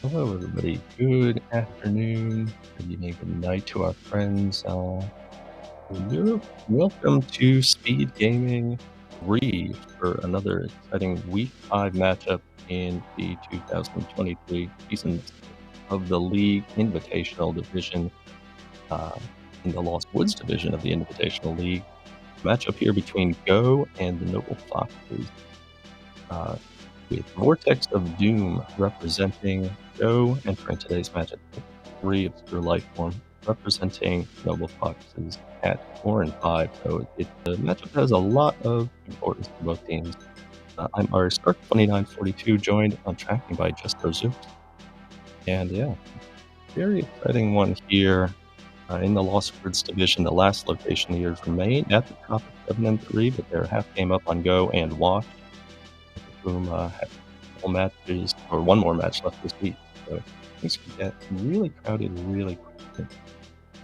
Hello, everybody. Good afternoon, good evening, good night to our friends. Welcome to Speed Gaming 3 for another exciting Week 5 matchup in the 2023 season of the League Invitational Division, uh, in the Lost Woods division of the Invitational League. Matchup here between Go and the Noble Foxes. With Vortex of Doom representing Go, entering today's matchup with 3 Obscure Lifeform, representing Noble Foxes at 4 and 5. So the matchup has a lot of importance for both teams. I'm our Stark 2942, joined on tracking by Just Zook. And yeah, very exciting one here in the Lost Woods division. The last location leaders remain at the top of 7 and 3, but they're half game up on Go and Wash, whom have matches or one more match left this week. So things can get really crowded really quickly.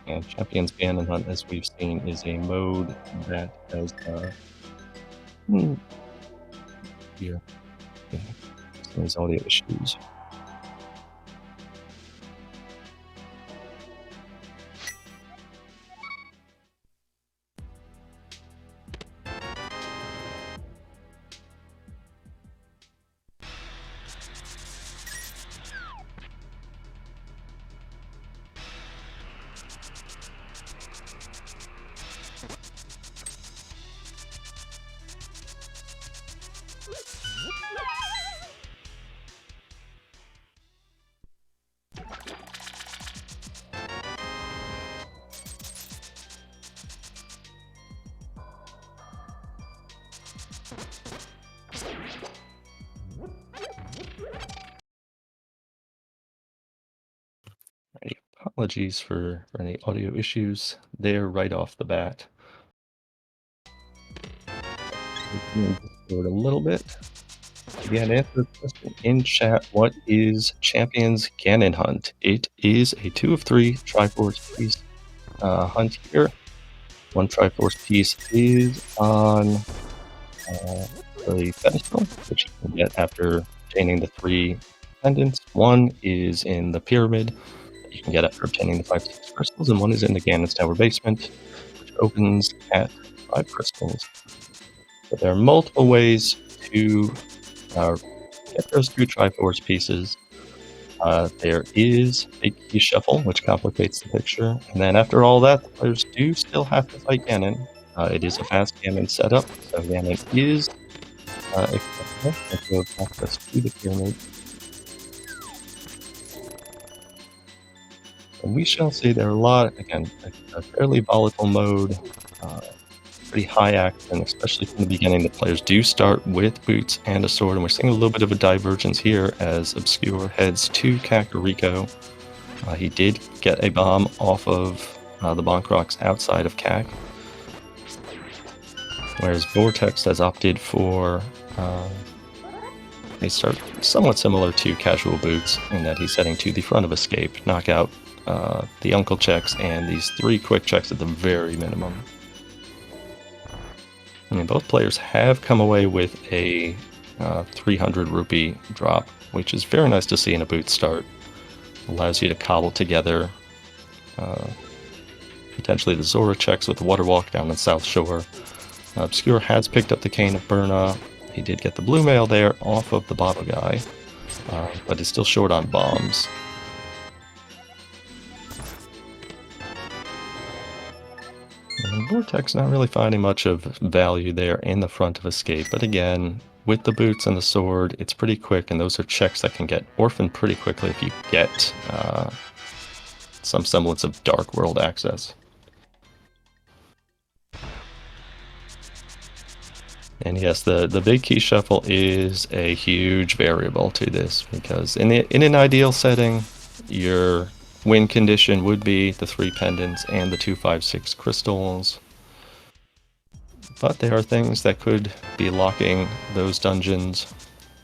And Champions Ganon Hunt, as we've seen, is a mode that has here some these audio issues. Apologies for any audio issues there right off the bat. Forward a little bit. Again, answer the question in chat. What is Champions Ganon Hunt? It is a 2 of 3 Triforce piece hunt here. One Triforce piece is on the pedestal, which you can get after obtaining the 3 pendants. One is in the pyramid that you can get after obtaining the 5 6 crystals, and one is in the Ganon's Tower basement, which opens at 5 crystals. But there are multiple ways to get those 2 Triforce pieces. There is a key shuffle, which complicates the picture, and then after all that, the players do still have to fight Ganon. It is a fast Ganon setup, so Ganon is accessible if you have access to the pyramid. And we shall see there are a lot, again, a fairly volatile mode, pretty high action, especially from the beginning. The players do start with boots and a sword, and we're seeing a little bit of a divergence here as Obscure heads to Kakariko. He did get a bomb off of the Bonk Rocks outside of Kak, whereas Vortex has opted for a start somewhat similar to Casual Boots in that he's heading to the front of Escape, knock out the Uncle checks and these 3 quick checks at the very minimum. I mean, both players have come away with a 300 rupee drop, which is very nice to see in a boot start. Allows you to cobble together potentially the Zora checks with the Water Walk down the South Shore. Obscure has picked up the Cane of Burna. He did get the blue mail there off of the bottle guy, but is still short on bombs. And Vortex not really finding much of value there in the front of Escape, but again, with the boots and the sword, it's pretty quick, and those are checks that can get orphaned pretty quickly if you get some semblance of Dark World access. And yes, the big key shuffle is a huge variable to this, because in an ideal setting, your win condition would be the 3 pendants and the 2, 5, 6 crystals. But there are things that could be locking those dungeons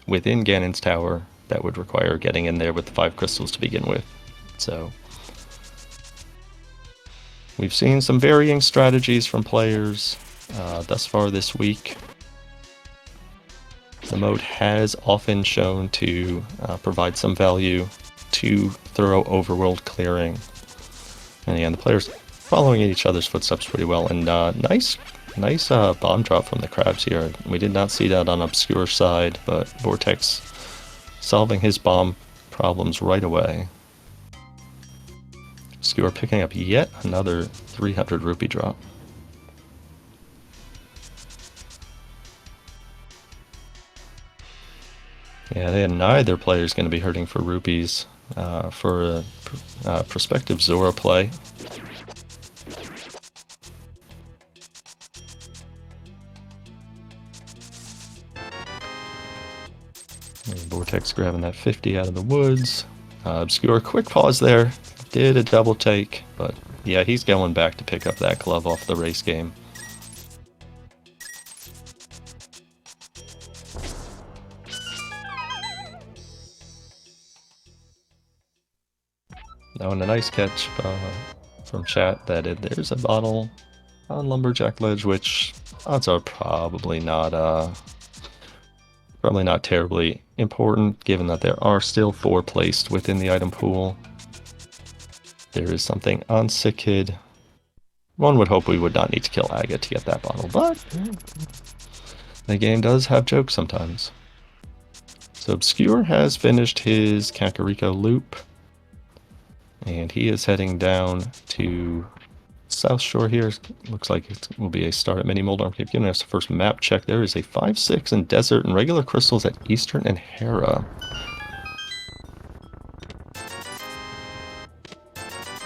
within Ganon's Tower that would require getting in there with the 5 crystals to begin with. So we've seen some varying strategies from players thus far this week. The mode has often shown to provide some value too thorough overworld clearing. And yeah, the players following each other's footsteps pretty well. And nice bomb drop from the crabs here. We did not see that on Obscure side, but Vortex solving his bomb problems right away. Obscure picking up yet another 300 rupee drop. Yeah, neither player is going to be hurting for rupees for a prospective Zora play. And Vortex grabbing that 50 out of the woods. Obscure, quick pause there. Did a double take, but yeah, he's going back to pick up that glove off the race game. Oh, and a nice catch from chat that there's a bottle on Lumberjack Ledge, which odds are probably not terribly important, given that there are still 4 placed within the item pool. There is something on Sick Kid. One would hope we would not need to kill Aga to get that bottle, but the game does have jokes sometimes. So Obscure has finished his Kakariko loop, and he is heading down to South Shore here. Looks like it will be a start at Mini Moldarm Cave. Giving us the first map check. There is a 5-6 in Desert and regular crystals at Eastern and Hera.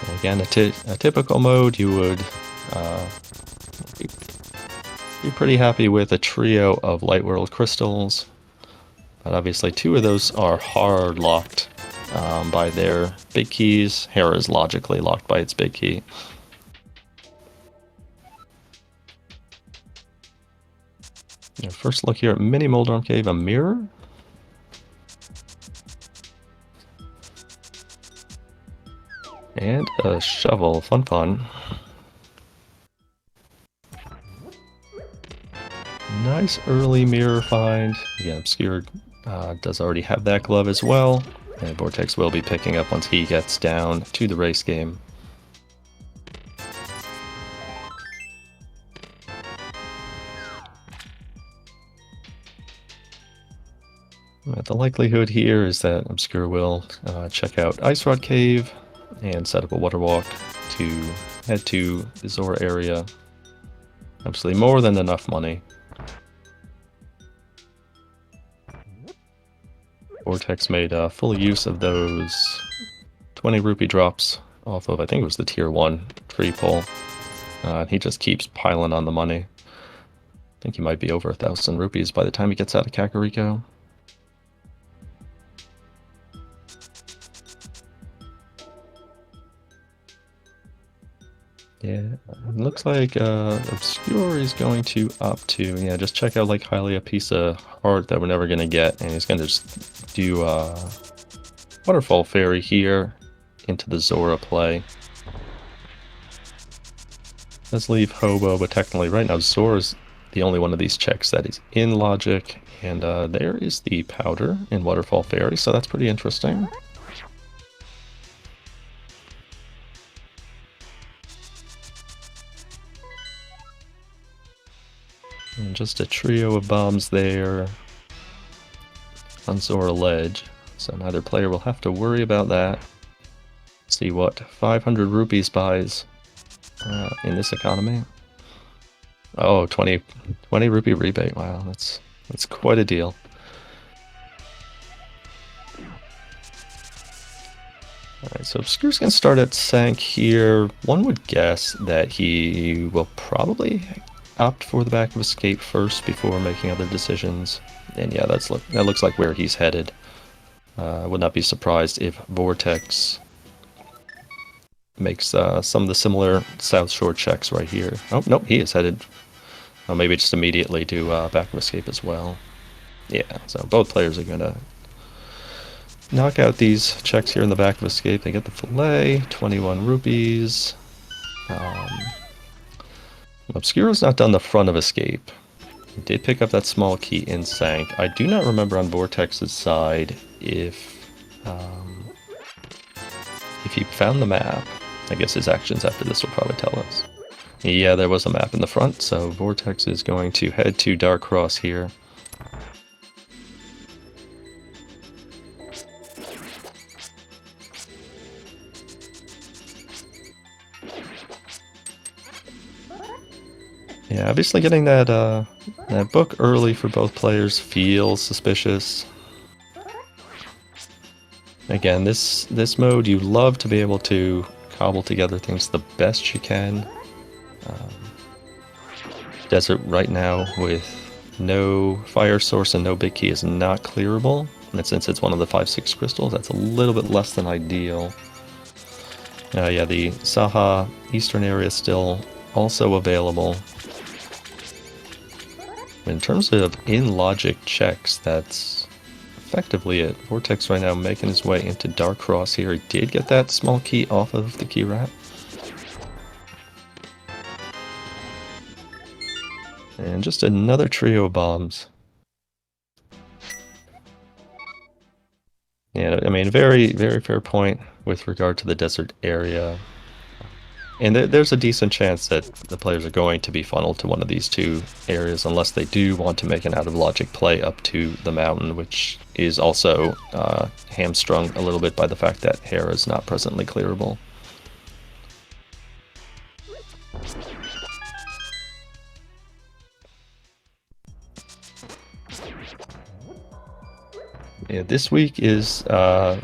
And again, a typical mode, you would be pretty happy with a trio of Light World crystals. But obviously 2 of those are hard locked by their big keys. Hera is logically locked by its big key. First look here at Mini Moldarm Cave, a mirror. And a shovel, fun. Nice early mirror find. Again, Obscure does already have that glove as well. And Vortex will be picking up once he gets down to the race game. The likelihood here is that Obscure will check out Ice Rod Cave and set up a water walk to head to the Zora area. Absolutely more than enough money. Vortex made full use of those 20 rupee drops off of, I think it was the tier 1 tree pull. He just keeps piling on the money. I think he might be over 1,000 rupees by the time he gets out of Kakariko. Yeah, it looks like Obscure is going to opt to, just check out like Hylia, a piece of art that we're never going to get, and he's going to just do Waterfall Fairy here into the Zora play. Let's leave Hobo, but technically right now Zora's the only one of these checks that is in logic, and there is the powder in Waterfall Fairy, so that's pretty interesting. And just a trio of bombs there on Zora Ledge, so neither player will have to worry about that. See what 500 rupees buys in this economy. Oh, 20 rupee rebate. Wow, that's quite a deal. Alright, so Obscure's going to start at Sank here. One would guess that he will probably opt for the back of Escape first before making other decisions. And yeah, that looks like where he's headed. I would not be surprised if Vortex makes some of the similar South Shore checks right here. Oh, nope, he is headed. Oh, maybe just immediately do back of Escape as well. Yeah, so both players are going to knock out these checks here in the back of Escape. They get the fillet, 21 rupees. Obscure's not done the front of Escape. He did pick up that small key in Sank. I do not remember on Vortex's side if if he found the map. I guess his actions after this will probably tell us. Yeah, there was a map in the front, so Vortex is going to head to Dark Cross here. Yeah, obviously getting that book early for both players feels suspicious. Again, this mode, you love to be able to cobble together things the best you can. Desert right now with no fire source and no big key is not clearable. And since it's one of the 5-6 crystals, that's a little bit less than ideal. Yeah, the Saha Eastern area is still also available. In terms of in-logic checks, that's effectively it. Vortex right now making his way into Dark Cross here. He did get that small key off of the key wrap. And just another trio of bombs. Yeah, I mean, very, very fair point with regard to the desert area. And there's a decent chance that the players are going to be funneled to one of these two areas unless they do want to make an out-of-logic play up to the mountain, which is also hamstrung a little bit by the fact that Hera is not presently clearable. Yeah, this week is the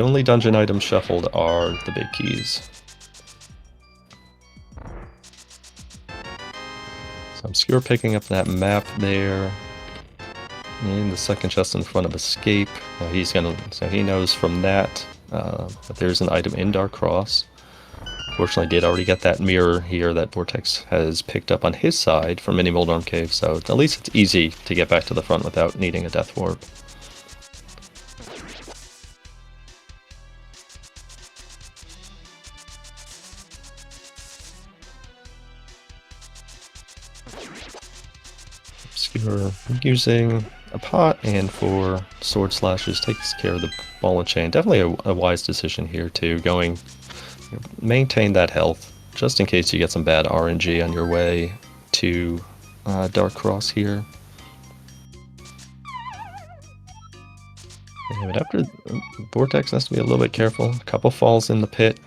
only dungeon items shuffled are the big keys. So Obscure picking up that map there. In the second chest in front of Escape. So he knows from that that there's an item in Dark Cross. Fortunately, did already get that mirror here that Vortex has picked up on his side from Mini Moldorm Cave, so at least it's easy to get back to the front without needing a Death Warp. Obscure using a pot, and for Sword Slashes takes care of the ball and chain. Definitely a wise decision here too, maintain that health just in case you get some bad RNG on your way to Dark Cross here. Yeah, but after Vortex has to be a little bit careful. A couple falls in the pit.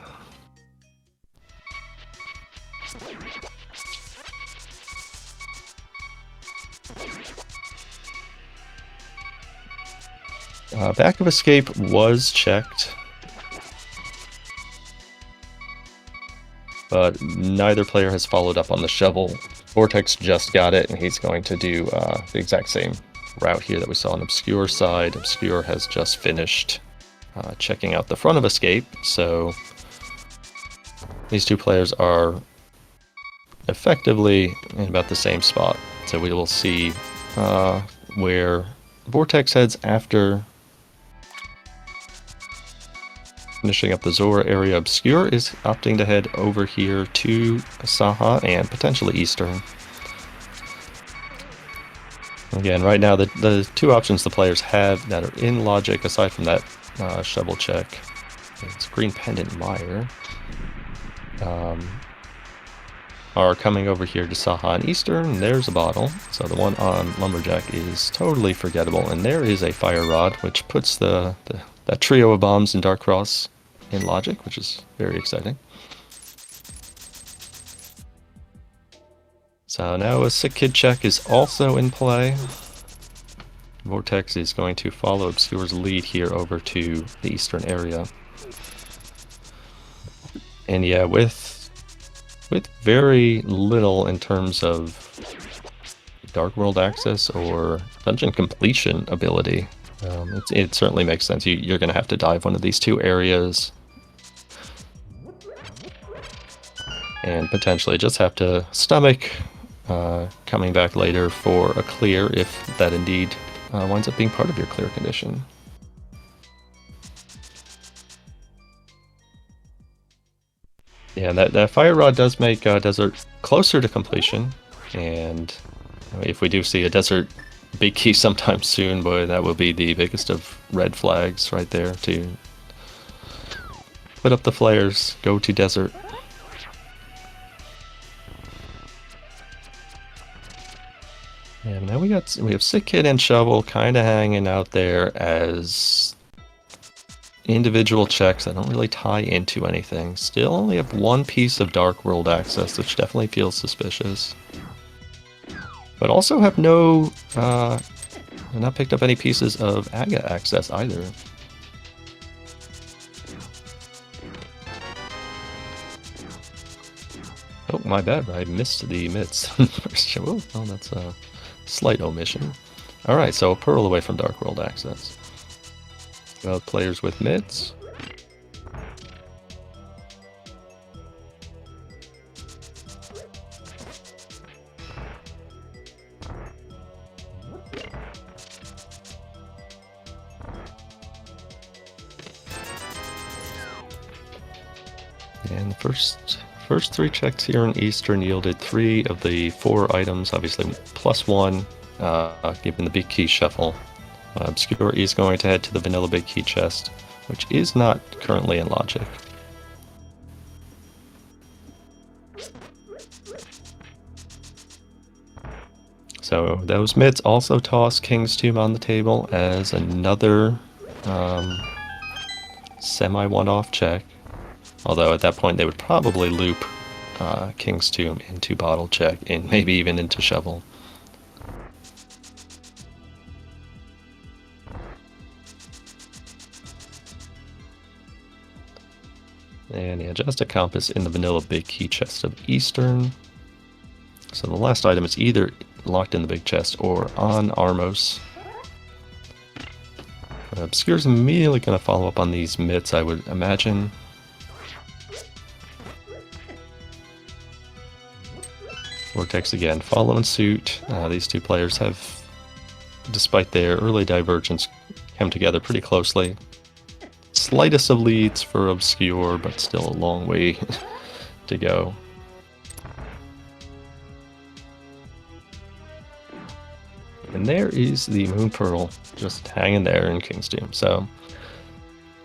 Back of Escape was checked, but neither player has followed up on the shovel. Vortex just got it, and he's going to do the exact same route here that we saw on Obscure's side. Obscure has just finished checking out the front of Escape, so these two players are effectively in about the same spot. So we will see where Vortex heads after finishing up the Zora area. Obscure is opting to head over here to Saha and potentially Eastern. Again, right now the two options the players have that are in logic, aside from that shovel check, it's Green Pendant Mire, are coming over here to Saha and Eastern. There's a bottle, so the one on Lumberjack is totally forgettable, and there is a Fire Rod, which puts that trio of bombs in Dark Cross in logic, which is very exciting. So now a Sick Kid check is also in play. Vortex is going to follow Obscure's lead here over to the Eastern area. And yeah, with very little in terms of Dark World access or dungeon completion ability, it certainly makes sense. You're going to have to dive one of these two areas and potentially just have to stomach coming back later for a clear, if that indeed winds up being part of your clear condition. Yeah, that Fire Rod does make Desert closer to completion, and if we do see a Desert big key sometime soon, boy, that will be the biggest of red flags right there to Put up the flares. Go to desert. And now we have Sick Kid and Shovel kind of hanging out there as individual checks that don't really tie into anything. Still only have one piece of Dark World access, which definitely feels suspicious. But also have not picked up any pieces of Aga access either. Oh, my bad, I missed the mids. Oh, well, that's a slight omission. Alright, so a Pearl away from Dark World access. Well, players with mids. And first three checks here in Eastern yielded 3 of the 4 items, obviously +1, given the big key shuffle. Obscure is going to head to the vanilla big key chest, which is not currently in logic. So those mids also toss King's Tomb on the table as another semi one-off check. Although at that point they would probably loop King's Tomb into Bottle Check and maybe even into Shovel. And yeah, just a compass in the vanilla big key chest of Eastern. So the last item is either locked in the big chest or on Armos. Obscure's immediately going to follow up on these mitts, I would imagine. Vortex again, following suit. These two players have, despite their early divergence, come together pretty closely. Slightest of leads for Obscure, but still a long way to go. And there is the Moon Pearl, just hanging there in King's Tomb. So,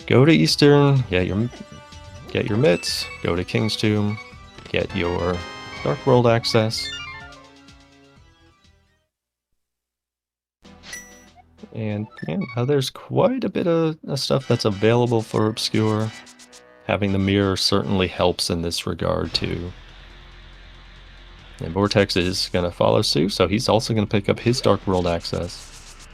go to Eastern, get your mitts, go to King's Tomb, get your Dark World access. And yeah, now there's quite a bit of stuff that's available for Obscure. Having the mirror certainly helps in this regard too. And Vortex is going to follow suit, so he's also going to pick up his Dark World access.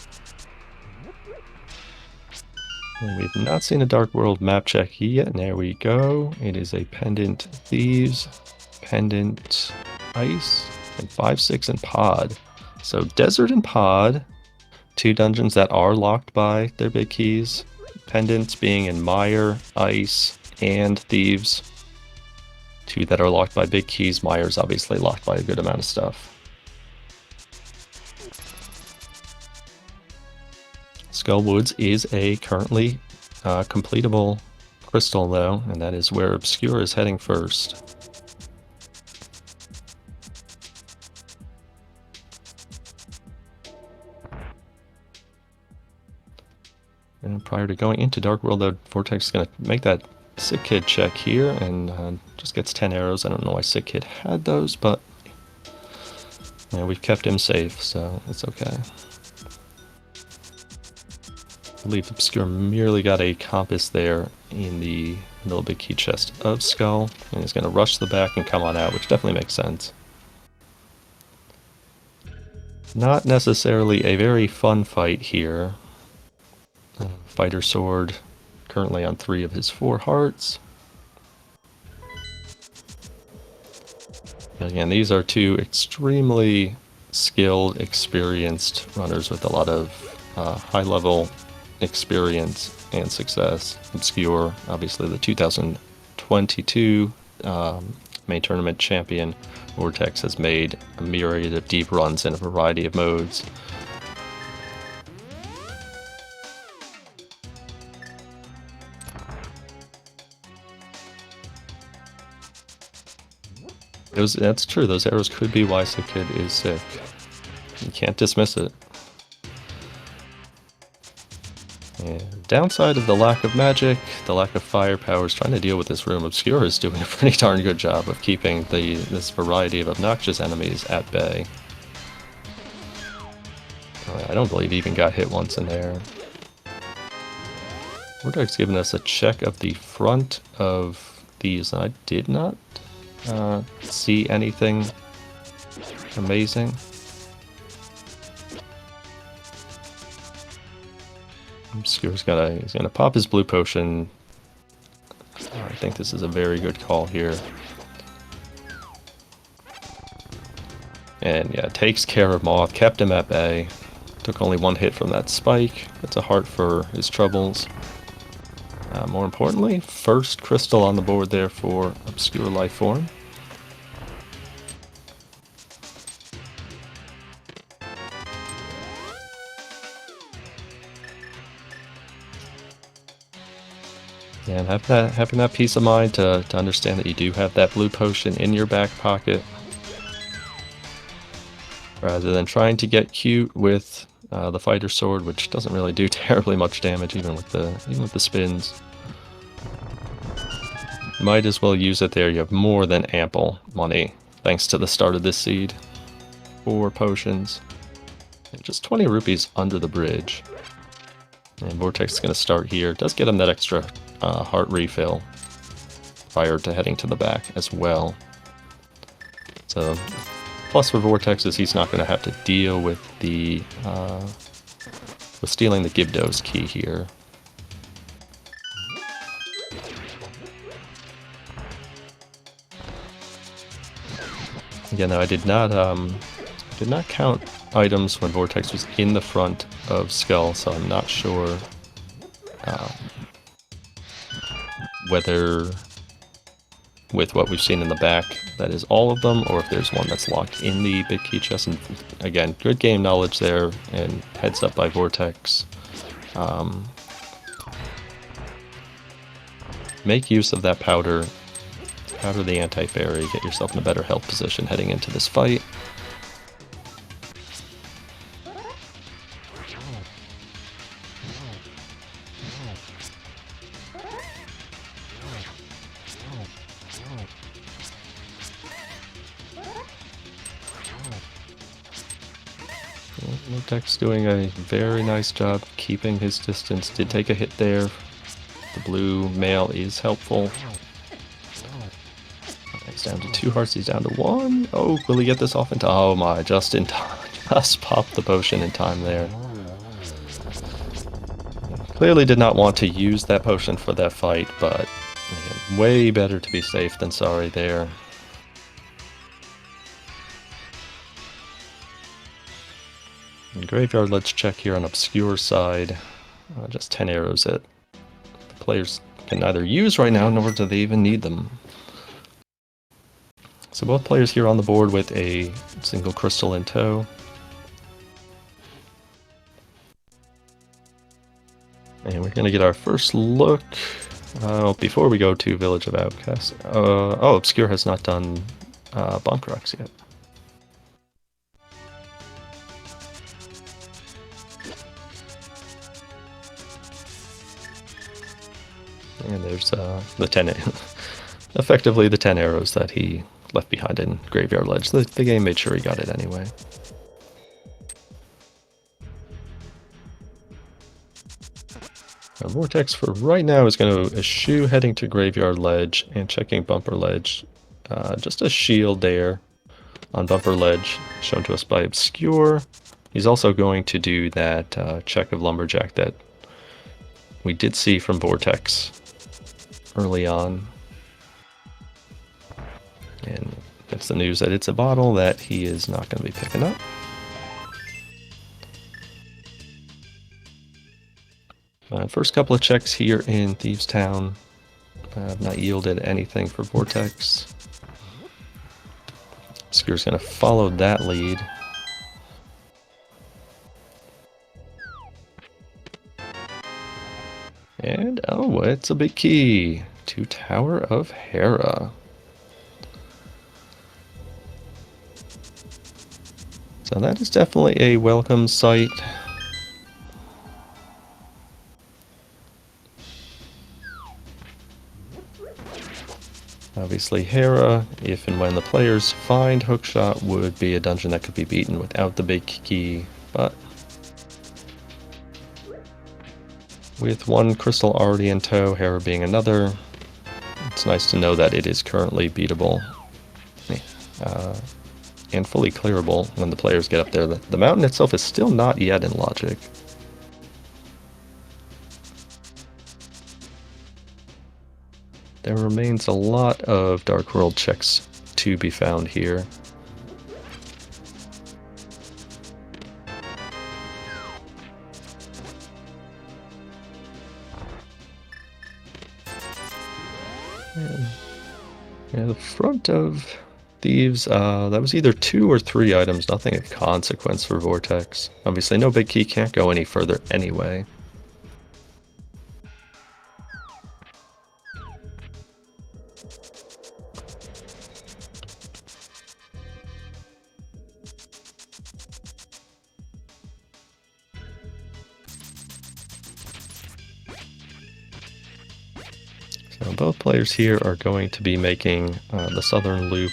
And we've not seen a Dark World map check yet, and there we go. It is a Pendant Thieves, Pendant Ice, and 5-6 and Pod. So Desert and Pod, 2 dungeons that are locked by their big keys. Pendants being in Mire, Ice, and Thieves. 2 that are locked by big keys. Mire's obviously locked by a good amount of stuff. Skullwoods is a currently completable crystal though, and that is where Obscure is heading first. And prior to going into Dark World, though, Vortex is going to make that Sick Kid check here, and just gets 10 arrows. I don't know why Sick Kid had those, but yeah, we've kept him safe, so it's okay. I believe Obscure merely got a compass there in the little big key chest of Skull, and he's going to rush the back and come on out, which definitely makes sense. Not necessarily a very fun fight here. Fighter Sword currently on 3 of his 4 hearts. Again, these are 2 extremely skilled, experienced runners with a lot of high-level experience and success. Obscure, obviously the 2022 main tournament champion. Vortex has made a myriad of deep runs in a variety of modes. That's true, those arrows could be why Sick Kid is sick. You can't dismiss it. And downside of the lack of magic, the lack of firepower is trying to deal with this room. Obscure is doing a pretty darn good job of keeping this variety of obnoxious enemies at bay. I don't believe he even got hit once in there. Vortex giving us a check of the front of these. I did not see anything amazing. Obscure's he's gonna pop his blue potion. I think this is a very good call here. And yeah, takes care of Moth, kept him at bay. Took only one hit from that spike. That's a heart for his troubles. More importantly, first crystal on the board there for Obscure Lifeform. And having that peace of mind to understand that you do have that blue potion in your back pocket, rather than trying to get cute with the fighter sword, which doesn't really do terribly much damage, even with the spins. Might as well use it there. You have more than ample money, thanks to the start of this seed. 4 potions. And just 20 rupees under the bridge. And Vortex is going to start here. Does get him that extra heart refill prior to heading to the back as well. So, plus for Vortex is he's not going to have to deal with the with stealing the Gibdo's key here. Again, though, I did not count items when Vortex was in the front of Skull, so I'm not sure whether with what we've seen in the back that is all of them, or if there's one that's locked in the big key chest. And again, good game knowledge there, and heads up by Vortex. Make use of that powder. Powder the anti-fairy, get yourself in a better health position heading into this fight. Vortex doing a very nice job keeping his distance. Did take a hit there. The blue mail is helpful. He's down to 2 hearts, he's down to 1. Oh, will he get this off in time? Oh my, just in time. Just popped the potion in time there. Clearly did not want to use that potion for that fight, but man, way better to be safe than sorry there. And Graveyard, let's check here on Obscure side. Just 10 arrows that the players can neither use right now, nor do they even need them. So both players here on the board with a single crystal in tow. And we're going to get our first look before we go to Village of Outcasts. Oh, Obscure has not done Bomb Rocks yet. And there's the 10, effectively the 10 arrows that he left behind in Graveyard Ledge. The game made sure he got it anyway. Vortex for right now is going to eschew heading to Graveyard Ledge and checking Bumper Ledge. Just a shield there on Bumper Ledge shown to us by Obscure. He's also going to do that check of Lumberjack that we did see from Vortex early on. And that's the news that it's a bottle that he is not going to be picking up. First couple of checks here in Thieves Town have not yielded anything for Vortex. Obscure's going to follow that lead. And, oh, it's a big key to Tower of Hera. So that is definitely a welcome sight. Obviously, Hera, if and when the players find Hookshot, would be a dungeon that could be beaten without the big key, but with one crystal already in tow, Hera being another, it's nice to know that it is currently beatable and fully clearable when the players get up there. The mountain itself is still not yet in logic. There remains a lot of Dark World checks to be found here. And the front of Thieves, that was either 2 or 3 items, nothing of consequence for Vortex. Obviously no big key, can't go any further anyway. So both players here are going to be making the southern loop.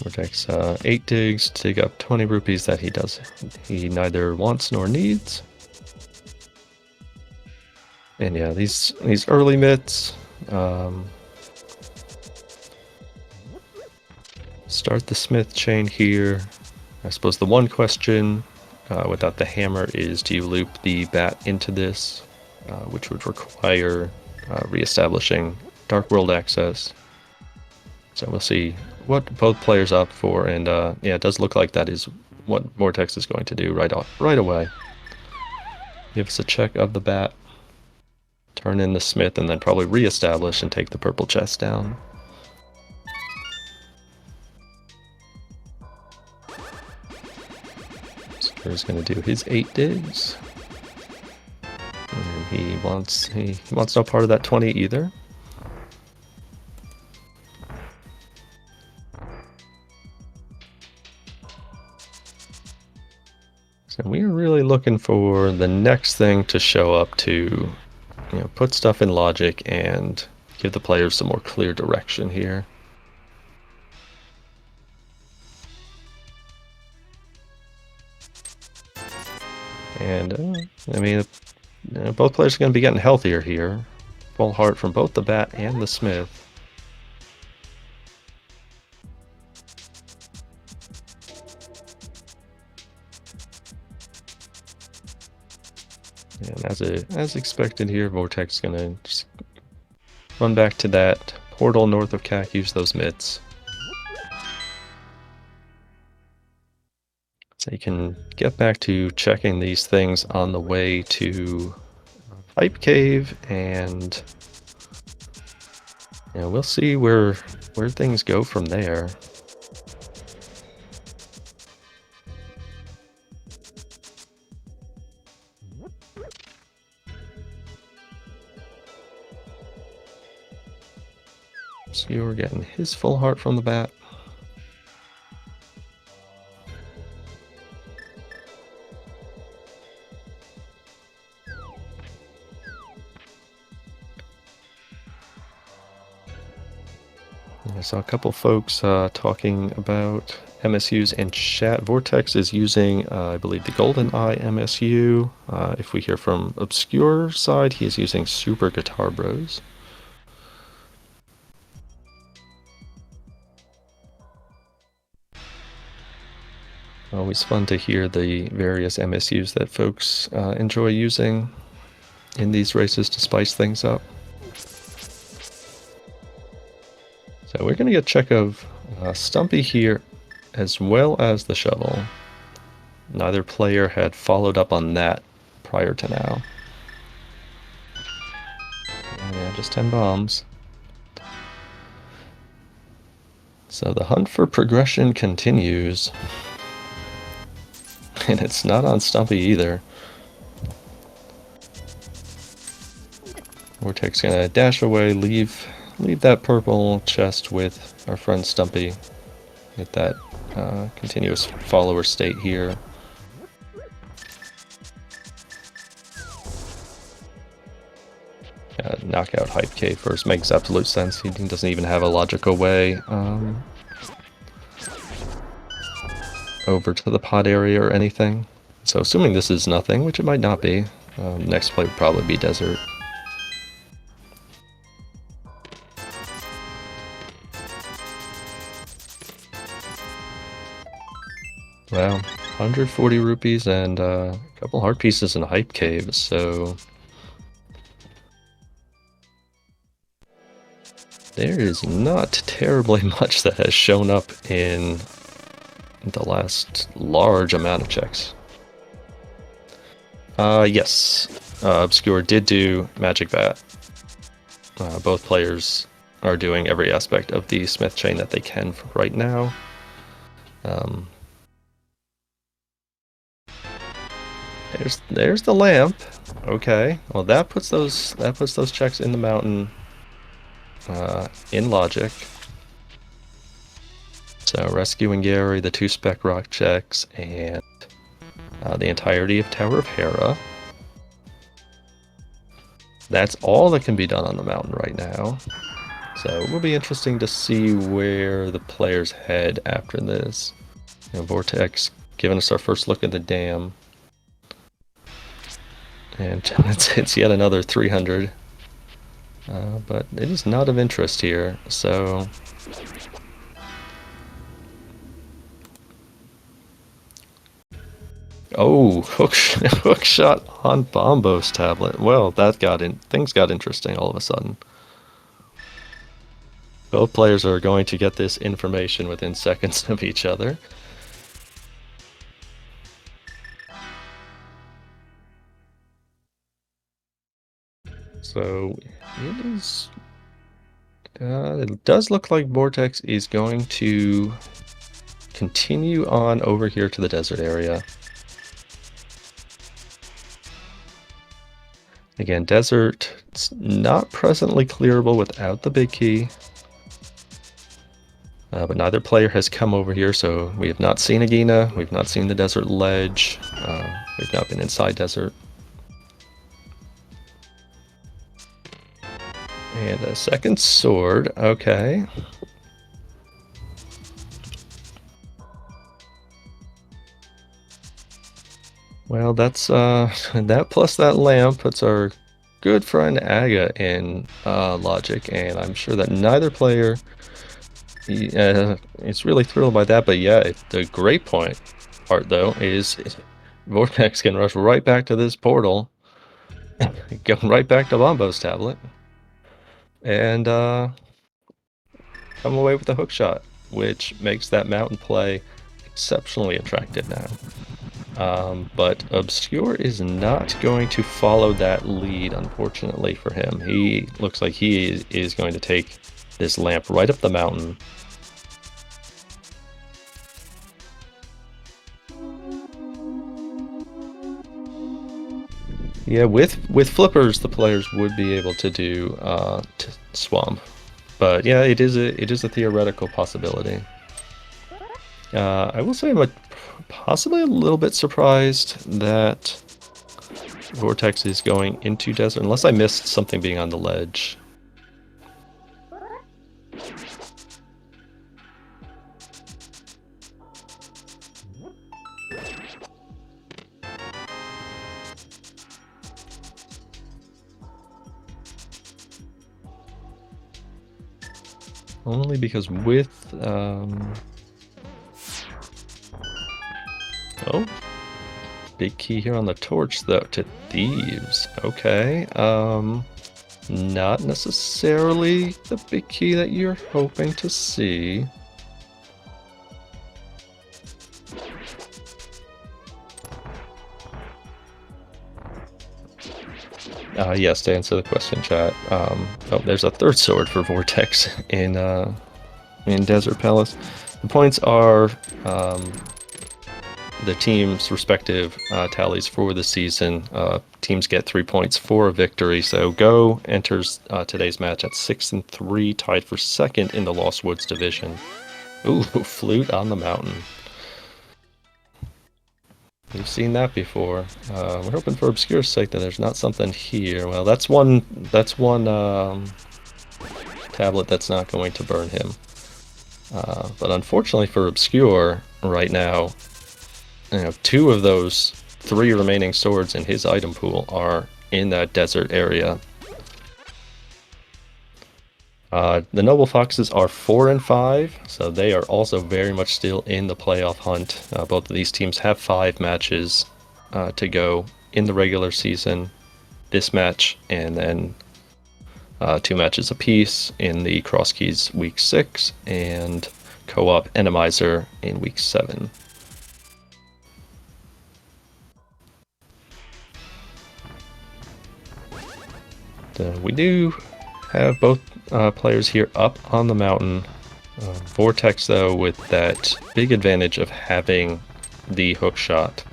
Vortex 8 digs to dig up 20 rupees that he neither wants nor needs. And yeah, these early myths, start the smith chain here. I suppose the one question without the hammer is, do you loop the bat into this, which would require reestablishing Dark World access. So we'll see what both players opt for, and yeah, it does look like that is what Vortex is going to do right away. Give us a check of the bat, turn in the smith, and then probably reestablish and take the purple chest down. He's going to do his 8 digs. And he wants no part of that 20 either. So we're really looking for the next thing to show up to, you know, put stuff in logic and give the players some more clear direction here. And, I mean, both players are going to be getting healthier here. Full heart from both the bat and the smith. And as expected here, Vortex is going to just run back to that portal north of CAC, use those mitts. So you can get back to checking these things on the way to Pipe Cave, and you know, we'll see where things go from there. Skewer getting his full heart from the bat. I saw a couple folks talking about MSUs in chat. Vortex is using, I believe, the Golden Eye MSU. If we hear from Obscure side, he is using Super Guitar Bros. Always fun to hear the various MSUs that folks enjoy using in these races to spice things up. So we're going to get a check of Stumpy here, as well as the shovel. Neither player had followed up on that prior to now. And yeah, just 10 bombs. So the hunt for progression continues. And it's not on Stumpy either. Vortex gonna dash away, leave that purple chest with our friend Stumpy. Get that continuous follower state here. knockout Hype Cave first. Makes absolute sense. He doesn't even have a logical way over to the pod area or anything. So assuming this is nothing, which it might not be, next play would probably be Desert. Well, 140 rupees and a couple heart pieces in Hype Cave, so there is not terribly much that has shown up in the last large amount of checks. Yes, Obscure did do Magic Bat. Both players are doing every aspect of the Smith chain that they can right now. There's the lamp. Okay, well that puts those checks in the mountain in logic. So rescuing Gary, the 2 spec rock checks, and the entirety of Tower of Hera. That's all that can be done on the mountain right now. So it will be interesting to see where the players head after this. You know, Vortex giving us our first look at the dam. And it's yet another 300. But it is not of interest here, so... Oh, hook shot on Bombo's tablet. Well, things got interesting all of a sudden. Both players are going to get this information within seconds of each other. So it does look like Vortex is going to continue on over here to the desert area. Again, desert, it's not presently clearable without the big key. But neither player has come over here, so we have not seen Agina, we've not seen the desert ledge, we've not been inside desert. And a second sword, okay. Well, that's that plus that lamp puts our good friend Aga in logic, and I'm sure that neither player is really thrilled by that. But yeah, the great part though is Vortex can rush right back to this portal, go right back to Bombo's tablet, and come away with the hook shot, which makes that mountain play exceptionally attractive now. But Obscure is not going to follow that lead, unfortunately for him. He looks like he is going to take this lamp right up the mountain. Yeah, with flippers, the players would be able to do swamp, but yeah, it is a theoretical possibility. I will say I'm possibly a little bit surprised that Vortex is going into desert, unless I missed something being on the ledge. Only because with oh, big key here on the torch though to thieves. Okay, not necessarily the big key that you're hoping to see. Yes, to answer the question, chat. Oh, there's a third sword for Vortex in Desert Palace. The points are the team's respective tallies for the season. Teams get 3 points for a victory. So Go enters today's match at 6-3, tied for second in the Lost Woods division. Ooh, flute on the mountain. We've seen that before. We're hoping for Obscure's sake that there's not something here. Well, that's one tablet that's not going to burn him. But unfortunately for Obscure, right now, you know, 2 of those 3 remaining swords in his item pool are in that desert area. The Noble Foxes are 4 and 5, so they are also very much still in the playoff hunt. Both of these teams have 5 matches to go in the regular season. This match, and then 2 matches apiece in the Cross Keys Week 6 and co-op Randomizer in Week 7. We do have both players here up on the mountain. Vortex, though, with that big advantage of having the hook shot,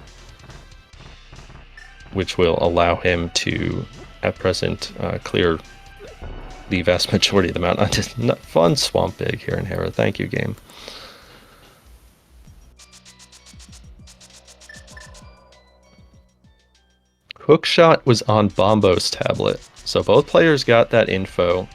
which will allow him to, at present, clear the vast majority of the mountain. Fun swamp big here in Hera. Thank you, game. Hookshot was on Bombo's tablet, so both players got that info.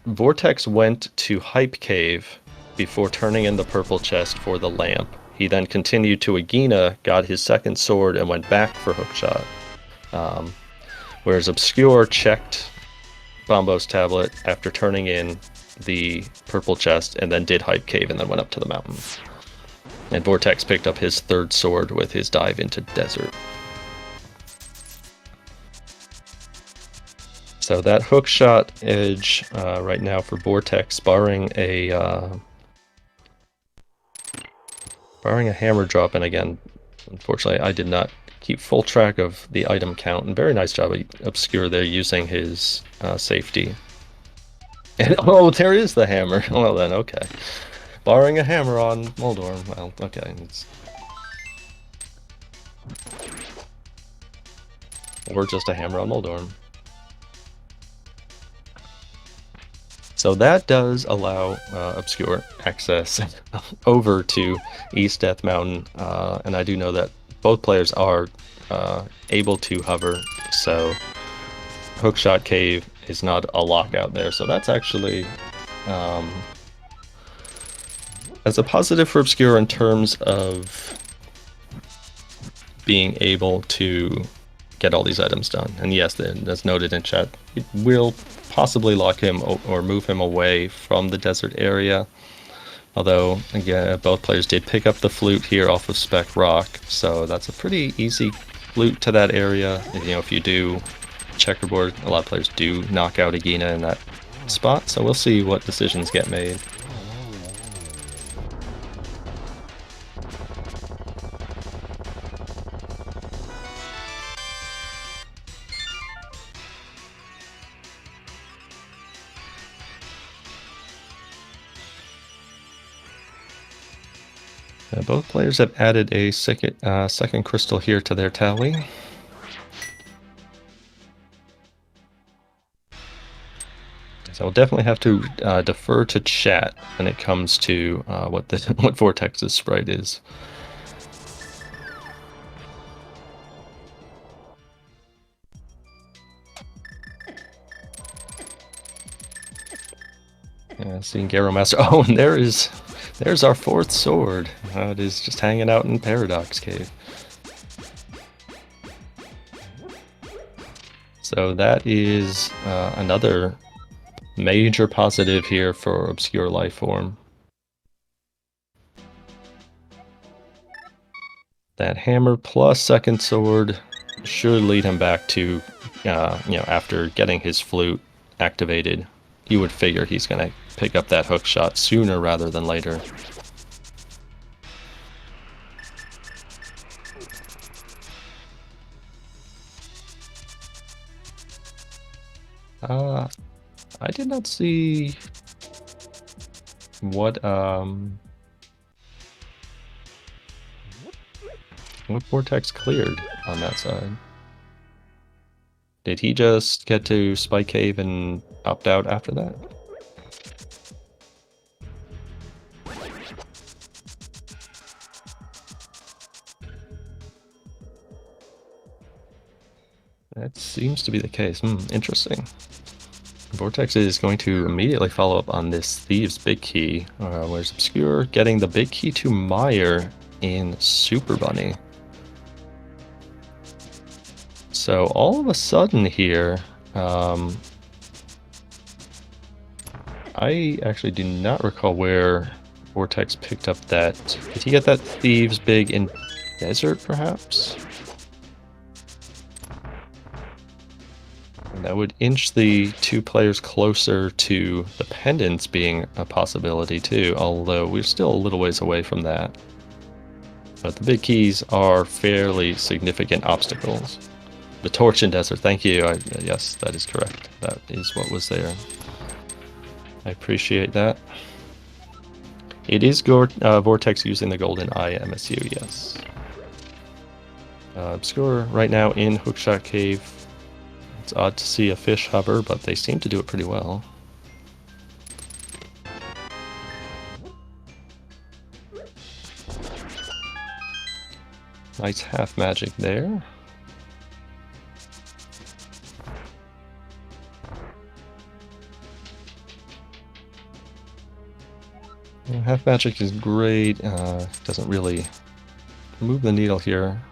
Vortex went to Hype Cave before turning in the purple chest for the lamp. He then continued to Agina, got his second sword, and went back for Hookshot. Whereas Obscure checked Bombo's tablet after turning in the purple chest and then did Hype Cave and then went up to the mountain. And Vortex picked up his third sword with his dive into desert. So that hookshot edge right now for Vortex, barring a hammer drop, and again, unfortunately, I did not keep full track of the item count, and very nice job Obscure there using his safety. And oh, there is the hammer. Well then, okay. Barring a hammer on Moldorm, well, okay. Or just a hammer on Moldorm. So that does allow Obscure access over to East Death Mountain, and I do know that both players are able to hover, so Hookshot Cave is not a lockout there, so that's actually as a positive for Obscure in terms of being able to get all these items done. And yes, as noted in chat, it will possibly lock him or move him away from the desert area. Although, again, both players did pick up the flute here off of Spec Rock, so that's a pretty easy flute to that area. You know, if you do checkerboard, a lot of players do knock out Agina in that spot, so we'll see what decisions get made. Both players have added a second crystal here to their tally. So we'll definitely have to defer to chat when it comes to what Vortex's sprite is. Yeah, seeing Garo Master. Oh, and there's our fourth sword. It is just hanging out in Paradox Cave. So that is another major positive here for Obscure Lifeform. That hammer plus second sword should lead him back to, you know, after getting his flute activated, you would figure he's going to pick up that hook shot sooner rather than later. I did not see what Vortex cleared on that side. Did he just get to Spike Cave and opt out after that? seems to be the case. Interesting. Vortex is going to immediately follow up on this Thieves Big Key. Where's Obscure getting the Big Key to Meyer in Super Bunny. So all of a sudden here, I actually do not recall where Vortex picked up that. Did he get that Thieves Big in Desert, perhaps? And that would inch the two players closer to the pendants being a possibility too, although we're still a little ways away from that. But the big keys are fairly significant obstacles. The torch in Desert, thank you. Yes, that is correct. That is what was there. I appreciate that. It is Vortex using the Golden Eye MSU, yes. Obscure right now in Hookshot Cave. It's odd to see a fish hover, but they seem to do it pretty well. Nice half magic there. Half magic is great. Doesn't really move the needle here.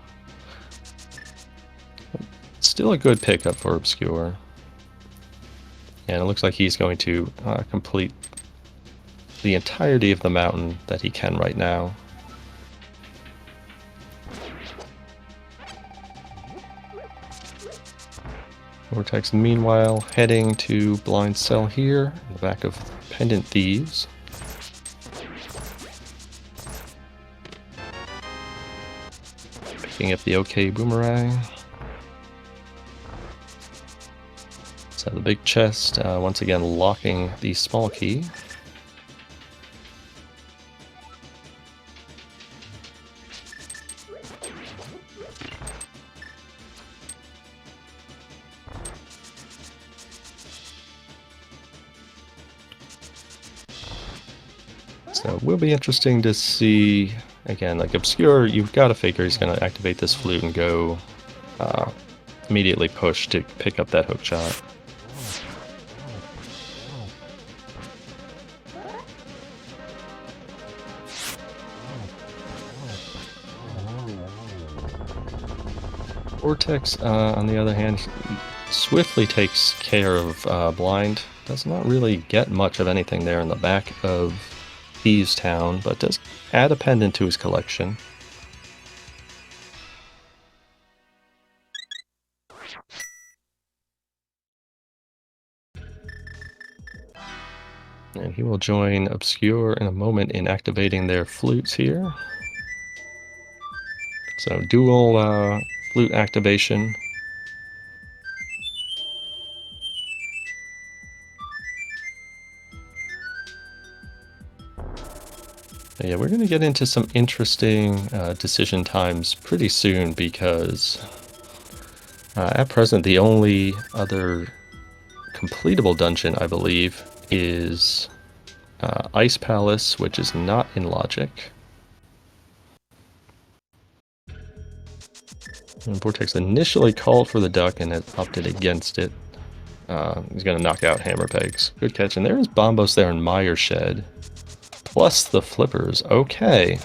Still a good pickup for Obscure. And it looks like he's going to complete the entirety of the mountain that he can right now. Vortex, meanwhile, heading to Blind Cell here, in the back of Pendant Thieves. Picking up the OK Boomerang. So the big chest, once again locking the small key. So it will be interesting to see, again, like Obscure, you've got to figure he's going to activate this flute and go immediately push to pick up that hook shot. Vortex, on the other hand, swiftly takes care of Blind. Does not really get much of anything there in the back of Thieves Town, but does add a pendant to his collection. And he will join Obscure in a moment in activating their flutes here. So dual flute activation. But yeah, we're going to get into some interesting decision times pretty soon because at present the only other completable dungeon, I believe, is Ice Palace, which is not in Logic. And Vortex initially called for the duck and has opted against it. He's going to knock out Hammer Pegs. Good catch. And there's Bombos there in Mire Shed. Plus the flippers. Okay.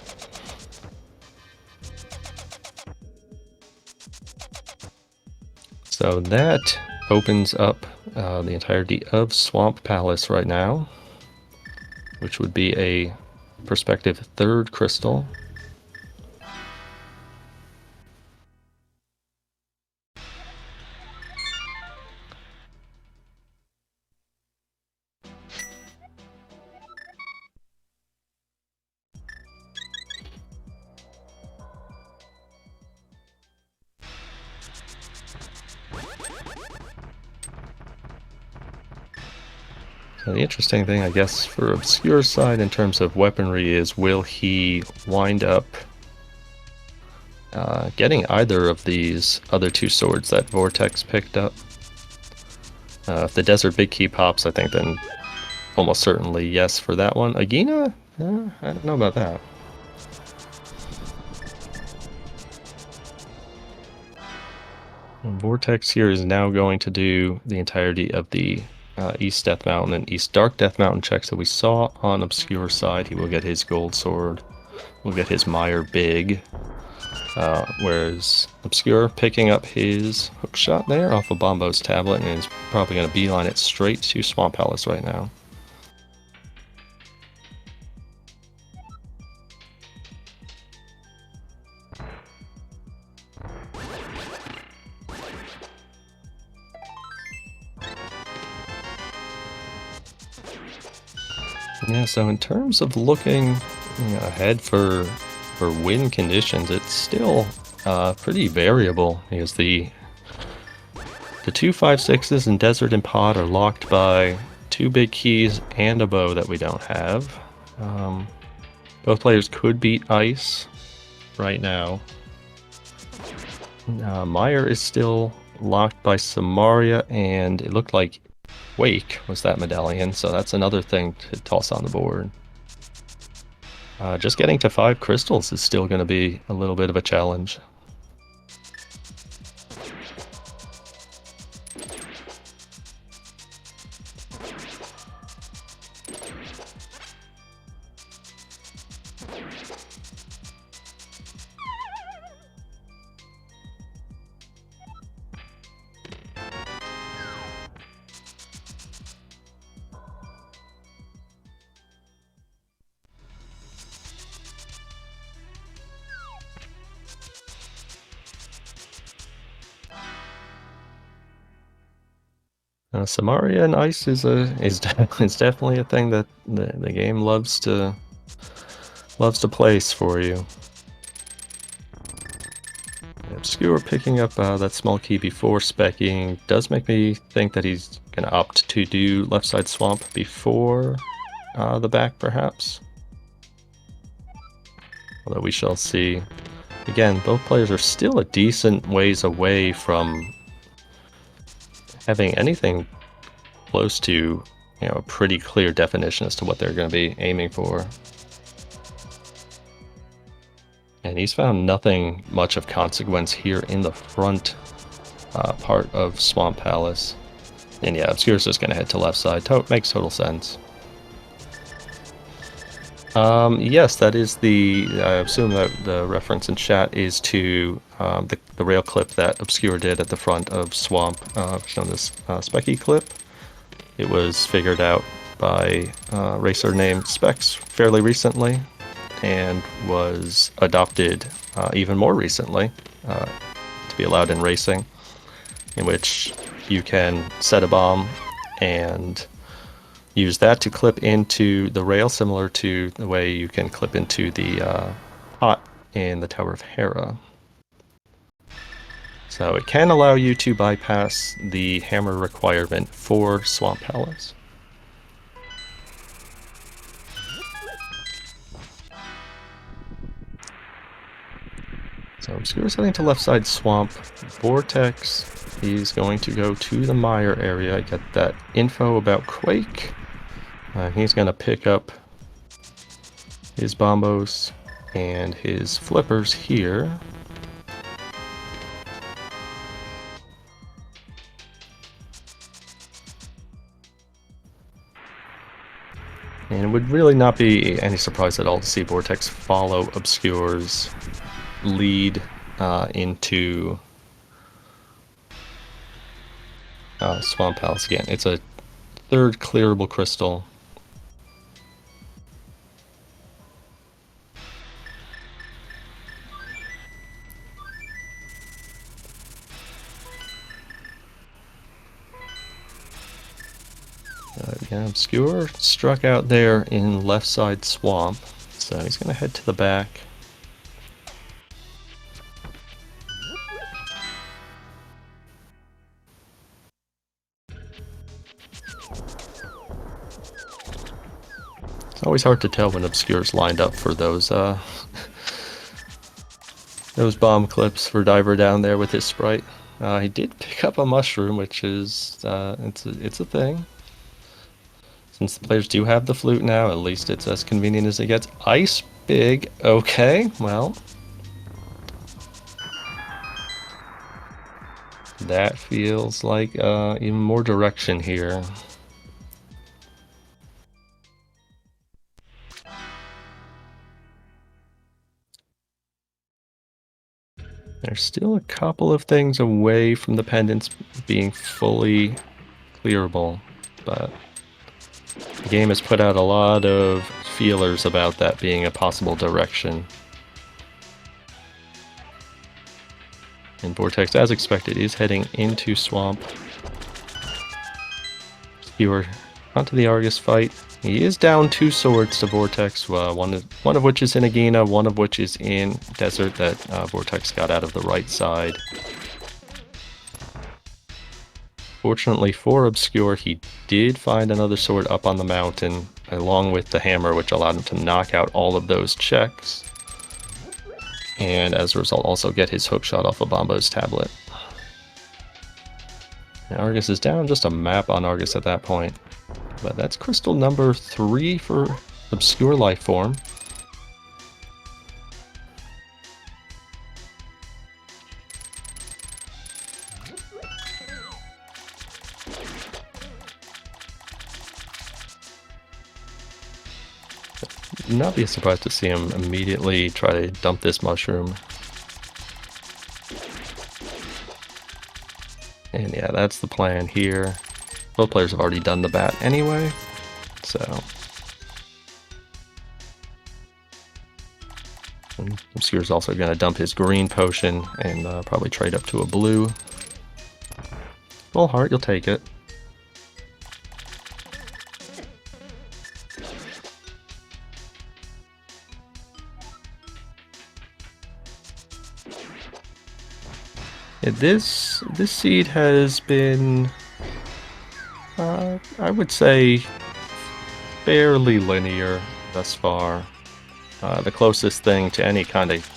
So that opens up the entirety of Swamp Palace right now, which would be a prospective third crystal. So the interesting thing, I guess, for Obscure's side in terms of weaponry is, will he wind up getting either of these other two swords that Vortex picked up? If the Desert Big Key pops, I think then almost certainly yes for that one. Agina? I don't know about that. And Vortex here is now going to do the entirety of the East Death Mountain and East Dark Death Mountain checks that we saw on Obscure side. He will get his gold sword. We'll get his Mire Big. Whereas Obscure picking up his hook shot there off of Bombo's tablet and is probably going to beeline it straight to Swamp Palace right now. Yeah, so in terms of looking ahead for win conditions, it's still pretty variable because the 2 5-6s in Desert and Pod are locked by 2 big keys and a bow that we don't have. Both players could beat Ice right now. Meyer is still locked by Samaria, and it looked like Wake was that medallion, so that's another thing to toss on the board. Just getting to 5 crystals is still going to be a little bit of a challenge. Samaria and Ice is definitely a thing that the game loves to place for you. Obscure picking up that small key before specking does make me think that he's going to opt to do left side swamp before the back, perhaps. Although we shall see. Again, both players are still a decent ways away from having anything close to, a pretty clear definition as to what they're going to be aiming for. And he's found nothing much of consequence here in the front part of Swamp Palace. And yeah, Obscure's just going to head to left side. Makes total sense. Yes, that is I assume that the reference in chat is to the rail clip that Obscure did at the front of Swamp, shown this Specky clip. It was figured out by a racer named Specs fairly recently, and was adopted even more recently to be allowed in racing, in which you can set a bomb and use that to clip into the rail, similar to the way you can clip into the pot in the Tower of Hera. So it can allow you to bypass the hammer requirement for Swamp Palace. So Obscure's heading to left side swamp. Vortex, he's going to go to the Mire area, get that info about Quake. He's going to pick up his bombos and his flippers here. And it would really not be any surprise at all to see Vortex follow Obscure's lead into Swamp Palace again. It's a 3rd clearable crystal. Yeah, Obscure struck out there in left side swamp, so he's going to head to the back. It's always hard to tell when Obscure's lined up for those those bomb clips for Diver down there with his sprite. He did pick up a mushroom, which is it's a thing. Since the players do have the flute now, at least it's as convenient as it gets. Ice Big, okay, well. That feels like even more direction here. There's still a couple of things away from the pendants being fully clearable, but the game has put out a lot of feelers about that being a possible direction. And Vortex, as expected, is heading into Swamp. Skewer onto the Argus fight. He is down 2 swords to Vortex, one of which is in Agina, one of which is in Desert that Vortex got out of the right side. Fortunately for Obscure, he did find another sword up on the mountain, along with the hammer, which allowed him to knock out all of those checks. And as a result, also get his hookshot off of Bombo's tablet. And Argus is down just a map on Argus at that point. But that's crystal number 3 for Obscure Lifeform. Not be surprised to see him immediately try to dump this mushroom. And yeah, that's the plan here. Both players have already done the bat anyway, so... And Obscure's also going to dump his green potion and probably trade up to a blue. Full heart, you'll take it. Yeah, this seed has been, I would say, fairly linear thus far. The closest thing to any kind of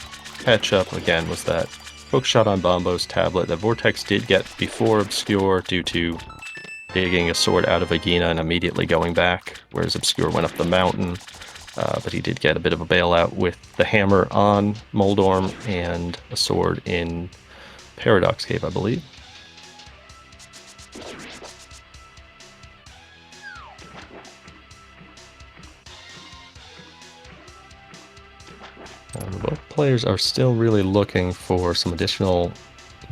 catch-up, again, was that hookshot on Bombo's tablet that Vortex did get before Obscure due to digging a sword out of Agina and immediately going back, whereas Obscure went up the mountain. But he did get a bit of a bailout with the hammer on Moldorm and a sword in Paradox Cave, I believe. Both players are still really looking for some additional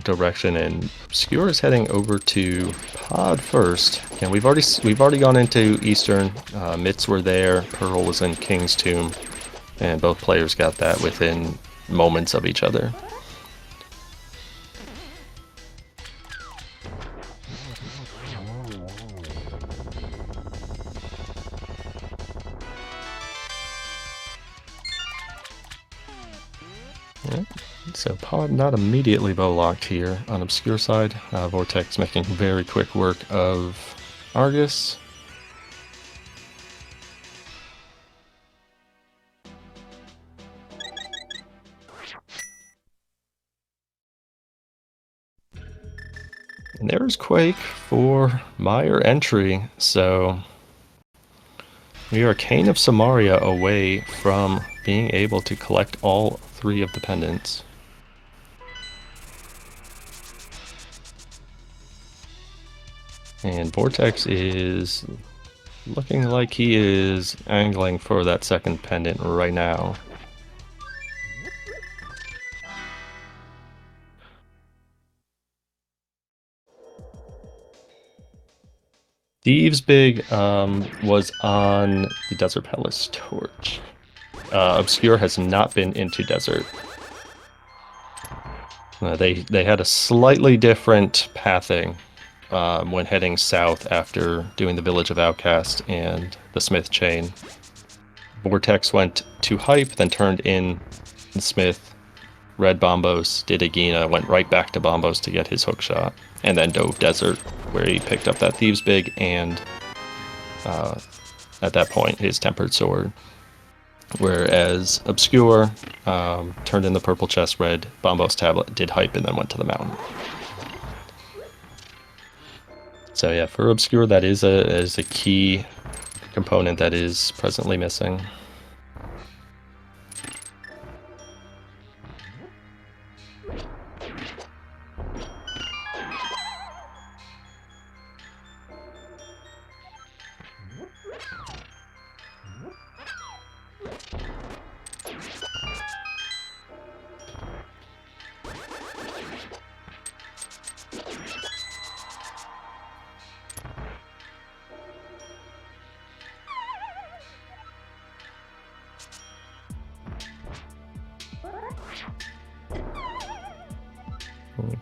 direction, and Obscure is heading over to Pod first. And we've already gone into Eastern. Mitts were there, Pearl was in King's Tomb, and both players got that within moments of each other. So Pod not immediately bow locked here on Obscure side. Vortex making very quick work of Argus. And there's Quake for Meyer entry, so we are Cane of Samaria away from being able to collect all 3 of the pendants. And Vortex is looking like he is angling for that second pendant right now. Thieves Big was on the Desert Palace Torch. Obscure has not been into Desert. They had a slightly different pathing when heading south after doing the Village of Outcast and the Smith Chain. Vortex went to Hype, then turned in the Smith, read Bombos, did Agina, went right back to Bombos to get his hookshot, and then dove Desert, where he picked up that Thieves Big and, at that point, his Tempered Sword. Whereas Obscure turned in the purple chest, read Bombos tablet, did Hype, and then went to the mountain. So yeah, for Obscure, that is a key component that is presently missing.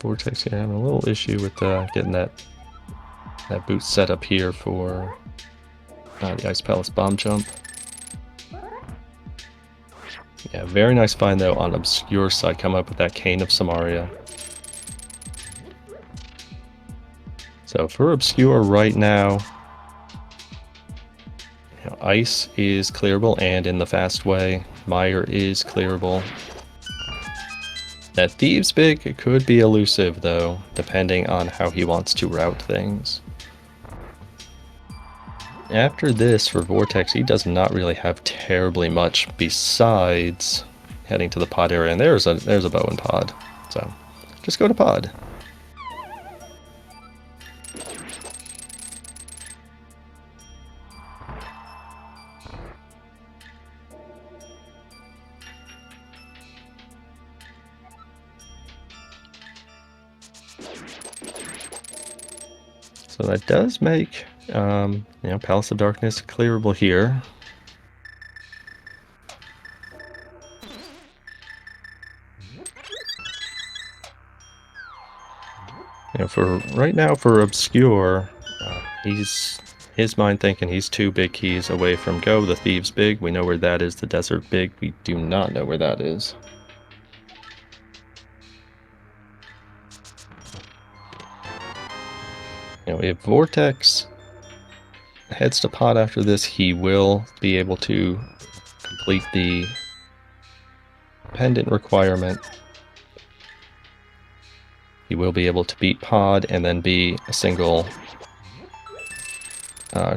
Vortex here having a little issue with getting that boot set up here for the Ice Palace bomb jump. Yeah, very nice find though on Obscure side, come up with that Cane of Samaria. So for Obscure right now, Ice is clearable and in the fast way. Mire is clearable. That Thieves Big, it could be elusive though, depending on how he wants to route things. After this, for Vortex, he does not really have terribly much besides heading to the pod area. And there's a bow and pod, so just go to pod. So that does make, Palace of Darkness clearable here. For right now, for Obscure, his mind thinking he's 2 big keys away from go. The Thieves Big, we know where that is. The Desert Big, we do not know where that is. If Vortex heads to pod after this, he will be able to complete the pendant requirement. He will be able to beat pod and then be a single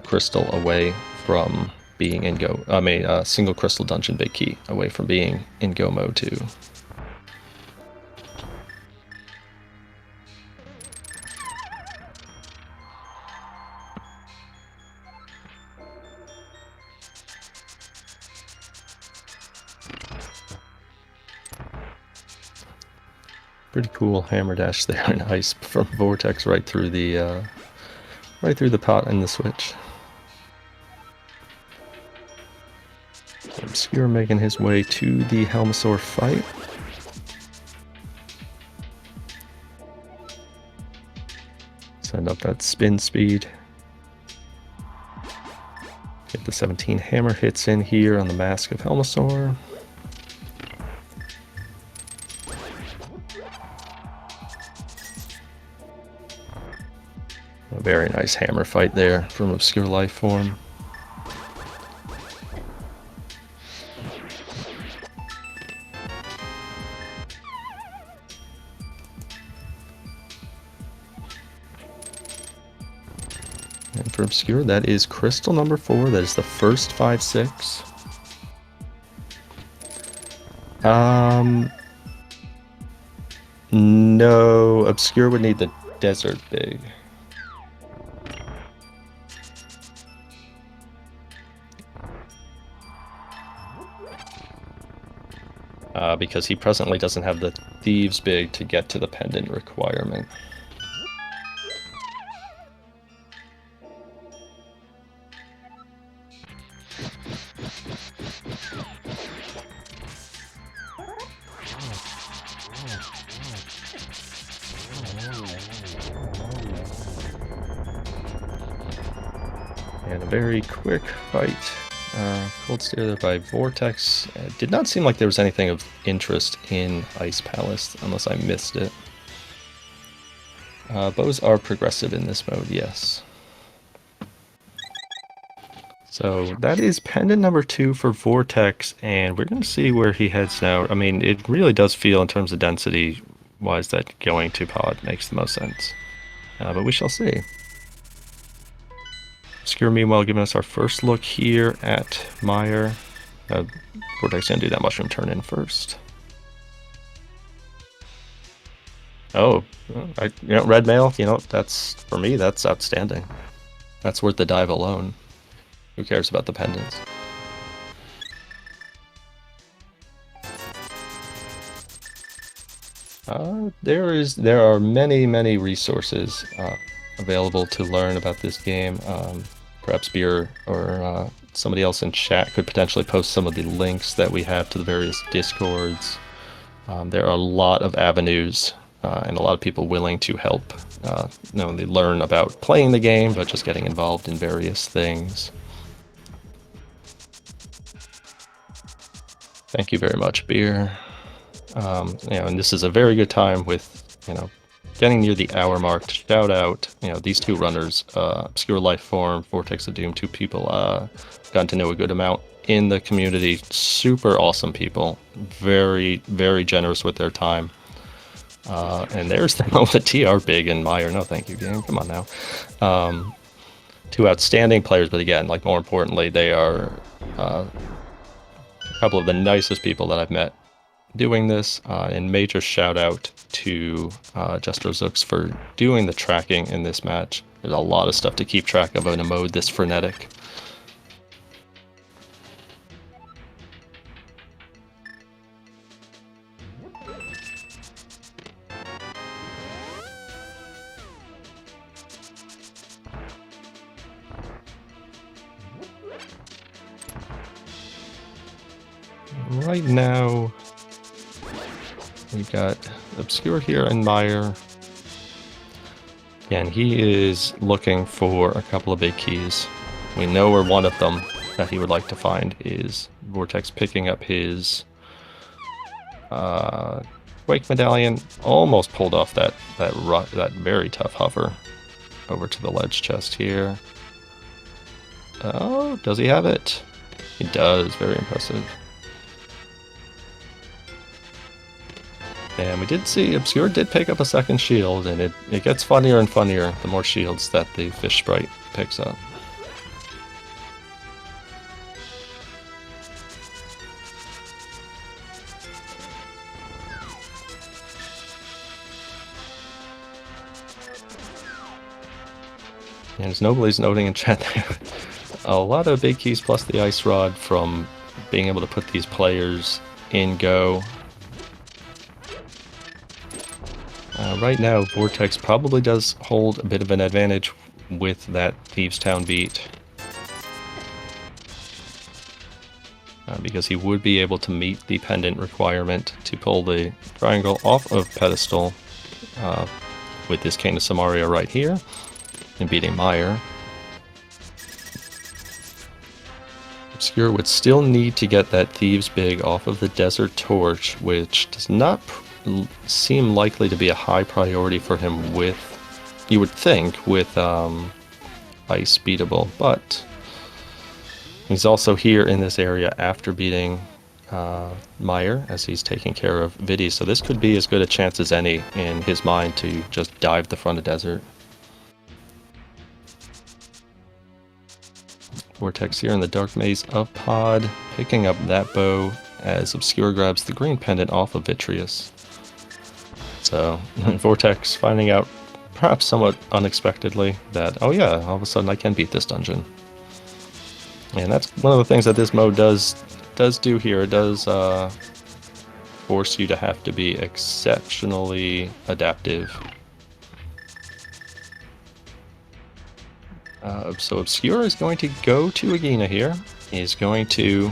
crystal away from being in go. A single crystal dungeon big key away from being in go mode 2. Pretty cool hammer dash there in Ice from Vortex right through the pot and the switch. Obscure making his way to the Helmasaur fight. Send up that spin speed. Get the 17 hammer hits in here on the Mask of Helmasaur. A very nice hammer fight there from Obscure Lifeform. And for Obscure, that is crystal number 4. That is the first 5/6. No, Obscure would need the Desert Big. Because he presently doesn't have the Thieves Big to get to the pendant requirement. And a very quick fight. Cold Stare there by Vortex. Did not seem like there was anything of interest in Ice Palace, unless I missed it. Bows are progressive in this mode, yes. So that is pendant number 2 for Vortex, and we're going to see where he heads now. I mean, it really does feel, in terms of density-wise, that going to pod makes the most sense. But we shall see. Obscure, meanwhile, giving us our first look here at Mire. Vortex gonna do that mushroom turn in first. Oh, red mail, that's, for me, that's outstanding. That's worth the dive alone. Who cares about the pendants? There are many resources available to learn about this game. Perhaps Beer or somebody else in chat could potentially post some of the links that we have to the various discords. There are a lot of avenues and a lot of people willing to help. They learn about playing the game, but just getting involved in various things. Thank you very much, Beer. And this is a very good time with, getting near the hour mark to shout out, these two runners, Obscure Lifeform, Vortex of Doom, two people gotten to know a good amount in the community. Super awesome people, very, very generous with their time. And there's the TR Big and Meyer. No, thank you, game. Come on now. Two outstanding players, but again, like more importantly, they are a couple of the nicest people that I've met doing this. And major shout out to Jester Zooks for doing the tracking in this match. There's a lot of stuff to keep track of in a mode this frenetic. Right now, we've got Obscure here and Meyer. And he is looking for a couple of big keys. We know where one of them that he would like to find is. Vortex picking up his Quake Medallion. Almost pulled off that very tough hover over to the ledge chest here. Oh, does he have it? He does. Very impressive. And we did see Obscure did pick up a second shield, and it gets funnier and funnier the more shields that the fish sprite picks up. And as Nobly's noting in chat, a lot of big keys plus the ice rod from being able to put these players in go. Right now, Vortex probably does hold a bit of an advantage with that Thieves Town beat. Because he would be able to meet the pendant requirement to pull the triangle off of pedestal with this Cane of Samaria right here and beating Meyer. Obscure would still need to get that Thieves Big off of the Desert Torch, which does not seem likely to be a high priority for him with, you would think, with ice beatable, but he's also here in this area after beating Meyer as he's taking care of Vidi, so this could be as good a chance as any in his mind to just dive the front of Desert. Vortex here in the Dark Maze of Pod, picking up that bow as Obscure grabs the green pendant off of Vitreous. So, Vortex finding out, perhaps somewhat unexpectedly, that, oh yeah, all of a sudden I can beat this dungeon. And that's one of the things that this mode does do here. It does force you to have to be exceptionally adaptive. So Obscure is going to go to Agina here. He's going to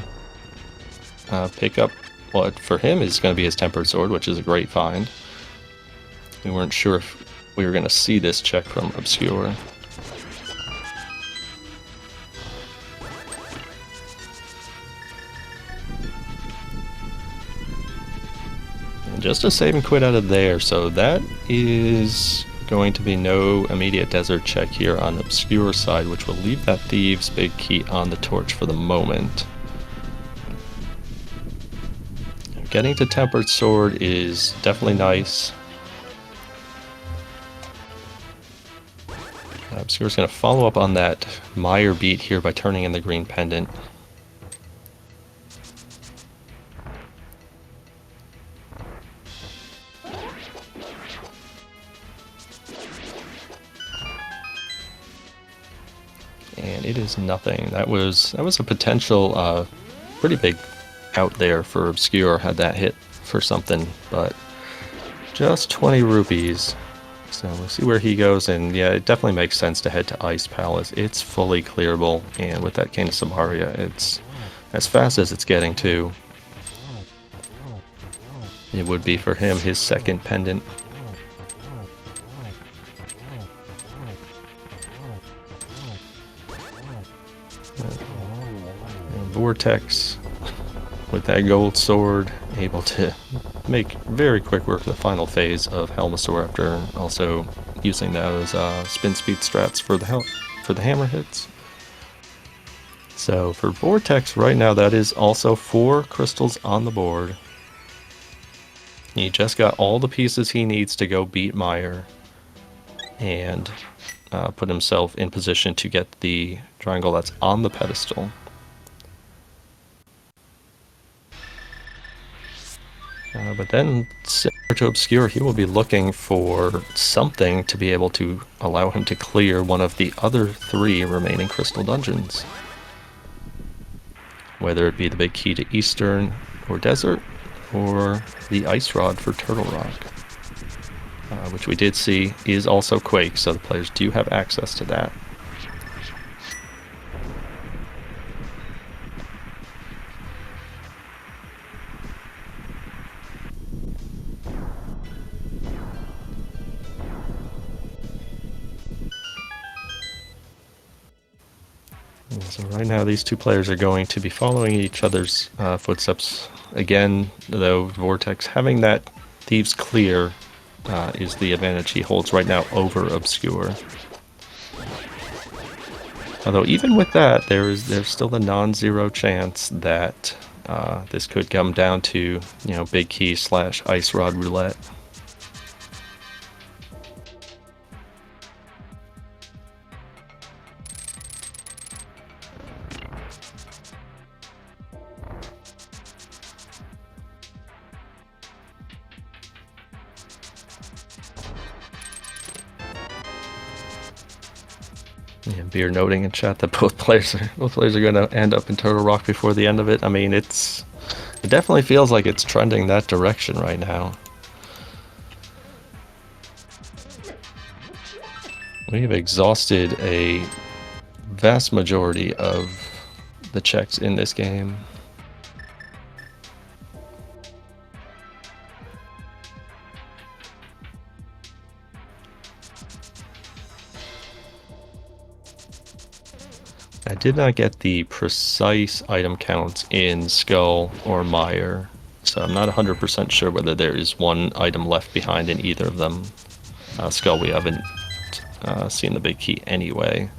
pick up what for him is going to be his Tempered Sword, which is a great find. We weren't sure if we were going to see this check from Obscure. And just a save and quit out of there, so that is going to be no immediate desert check here on Obscure side, which will leave that Thieves Big Key on the torch for the moment. Getting to Tempered Sword is definitely nice. Obscure's going to follow up on that Meyer beat here by turning in the green pendant. And it is nothing. That was a potential pretty big out there for Obscure had that hit for something, but just 20 rupees. So we'll see where he goes, and yeah, it definitely makes sense to head to Ice Palace. It's fully clearable, and with that Cane of Samaria, it's as fast as it's getting to. It would be for him his second pendant. Vortex with that gold sword, able to make very quick work of the final phase of Helmasaur after also using those spin speed strats for the hammer hits. So for Vortex right now, that is also 4 crystals on the board. He just got all the pieces he needs to go beat Meyer and put himself in position to get the triangle that's on the pedestal. But then, similar to Obscure, he will be looking for something to be able to allow him to clear one of the other 3 remaining crystal dungeons. Whether it be the big key to Eastern or Desert, or the Ice Rod for Turtle Rock. Which we did see is also Quake, so the players do have access to that. So right now these 2 players are going to be following each other's footsteps. Again, though, Vortex having that Thieves Clear is the advantage he holds right now over Obscure. Although even with that, there's still a non-zero chance that this could come down to, Big Key / Ice Rod Roulette. Yeah, Beer noting in chat that both players are going to end up in Turtle Rock before the end of it. I mean, it definitely feels like it's trending that direction right now. We have exhausted a vast majority of the checks in this game. I did not get the precise item counts in Skull or Meyer, so I'm not 100% sure whether there is one item left behind in either of them. Skull, we haven't seen the big key anyway.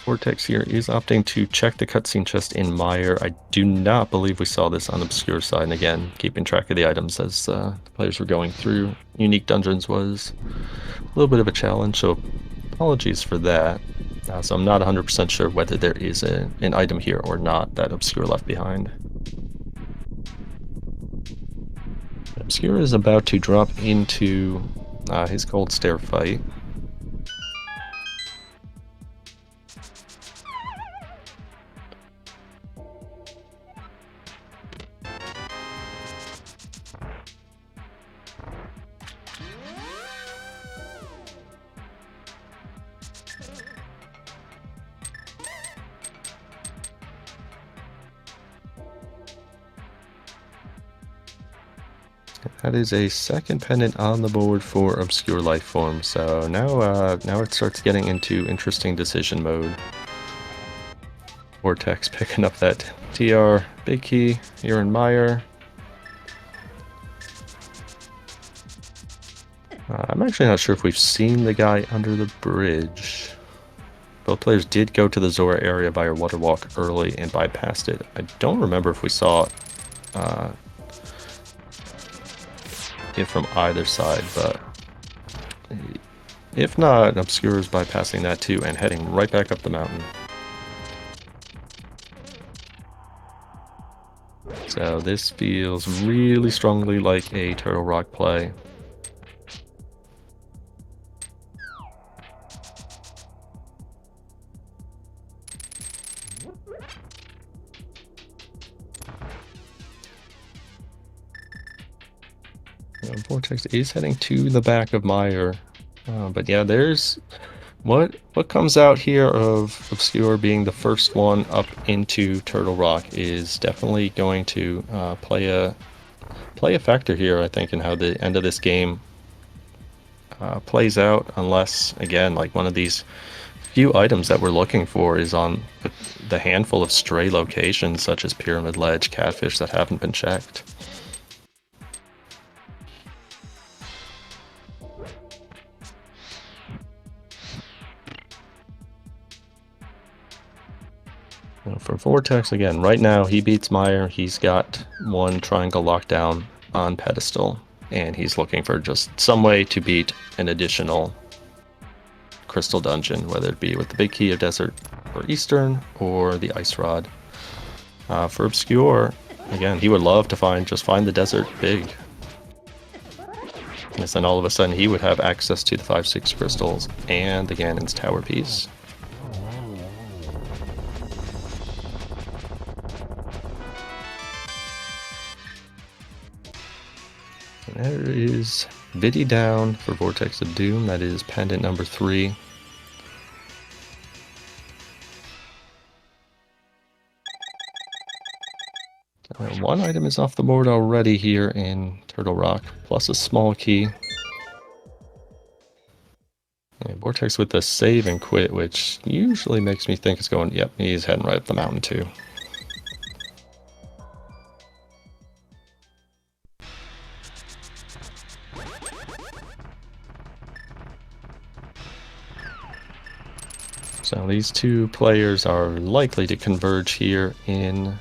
Vortex here is opting to check the cutscene chest in Meyer. I do not believe we saw this on Obscure side, and again, keeping track of the items as the players were going through unique dungeons was a little bit of a challenge, so apologies for that. So I'm not 100% sure whether there is an item here or not that Obscure left behind. Obscure is about to drop into his Gold Stair fight. That is a second pendant on the board for Obscure Lifeform, so now it starts getting into interesting decision mode. Vortex picking up that TR big key here in Meyer. I'm actually not sure if we've seen the guy under the bridge. Both players did go to the Zora area via Water Walk early and bypassed it. I don't remember if we saw it from either side, but if not, Obscure is bypassing that too and heading right back up the mountain. So this feels really strongly like a Turtle Rock play. Vortex is heading to the back of Meyer, but yeah, there's What comes out here of Obscure being the first one up into Turtle Rock is definitely going to play a factor here, I think, in how the end of this game plays out, unless, again, like one of these few items that we're looking for is on the handful of stray locations, such as Pyramid Ledge, Catfish, that haven't been checked. For Vortex, again, right now he beats Meyer. He's got one triangle lockdown on pedestal, and he's looking for just some way to beat an additional crystal dungeon, whether it be with the Big Key of Desert or Eastern or the Ice Rod. For Obscure, again, he would love to find the Desert Big. And then all of a sudden he would have access to the 5-6 crystals and the Ganon's Tower piece. There is Vidi down for Vortex of Doom. That is pendant number 3. One item is off the board already here in Turtle Rock, plus a small key. And Vortex with the save and quit, which usually makes me think it's going, yep, he's heading right up the mountain too. So these two players are likely to converge here in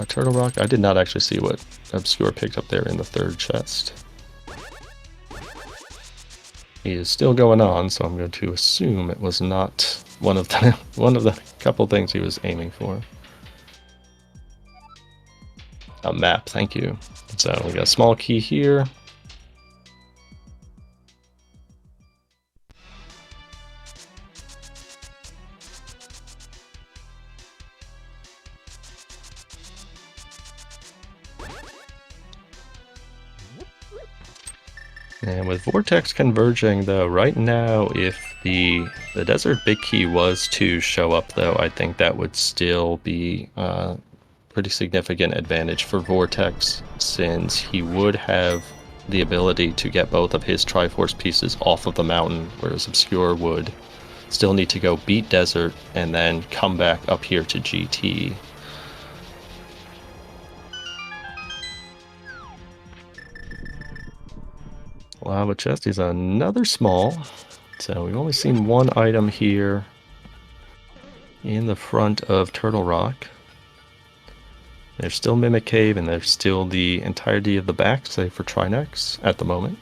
Turtle Rock. I did not actually see what Obscure picked up there in the third chest. He is still going on, so I'm going to assume it was not one of the couple things he was aiming for. A map, thank you. So we got a small key here. And with Vortex converging, though, right now, if the Desert Big Key was to show up, though, I think that would still be a pretty significant advantage for Vortex, since he would have the ability to get both of his Triforce pieces off of the mountain, whereas Obscure would still need to go beat Desert and then come back up here to GT. Lava chest is another small, so we've only seen one item here in the front of Turtle Rock. There's still Mimic Cave, and there's still the entirety of the back, save for Trinex at the moment.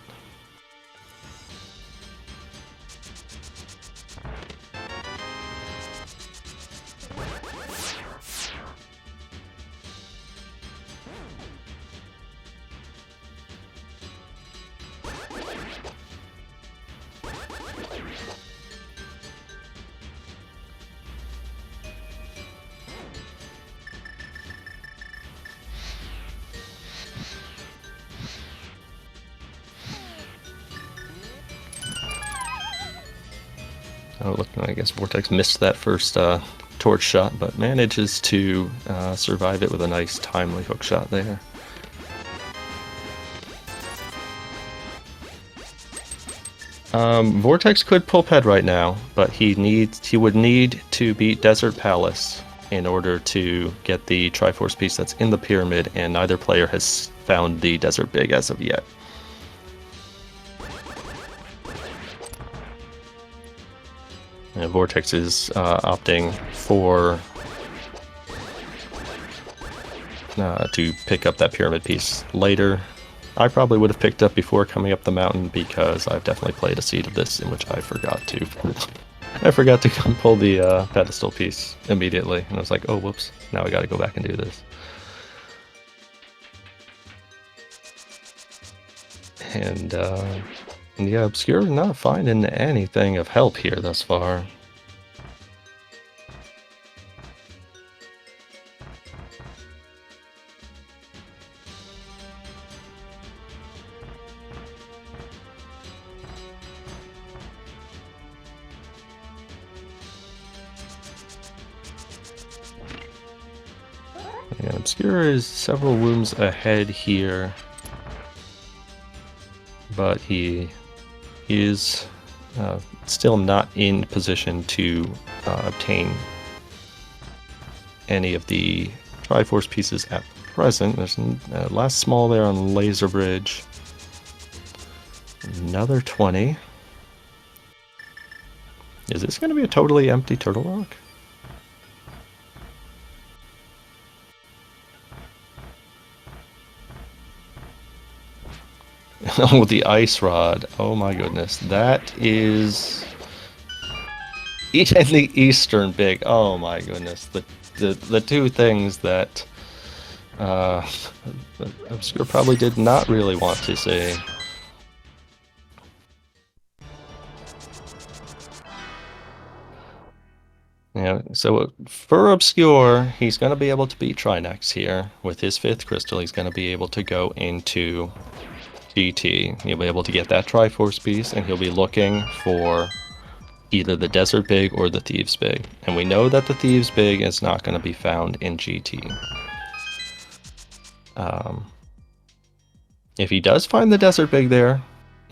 Oh, look, I guess Vortex missed that first torch shot, but manages to survive it with a nice timely hook shot there. Vortex could pull Ped right now, but he would need to beat Desert Palace in order to get the Triforce piece that's in the pyramid, and neither player has found the Desert Big as of yet. And Vortex is opting for to pick up that pyramid piece later. I probably would have picked up before coming up the mountain, because I've definitely played a seed of this in which I forgot to. I forgot to come pull the pedestal piece immediately, and I was like, oh, whoops, now I gotta go back and do this. And yeah, Obscure not finding anything of help here thus far. Yeah, Obscure is several rooms ahead here, but he is still not in position to obtain any of the Triforce pieces at present. There's last small there on Laser Bridge. Another 20. Is this going to be a totally empty Turtle Rock? Oh, the Ice Rod. Oh my goodness. That is... And the Eastern Big. Oh my goodness. The two things that Obscure probably did not really want to see. Yeah, so for Obscure, he's going to be able to beat Trinex here. With his 5th crystal, he's going to be able to go into GT. He'll be able to get that Triforce piece, and he'll be looking for either the Desert Big or the Thieves Big. And we know that the Thieves Big is not going to be found in GT. If he does find the Desert Big there,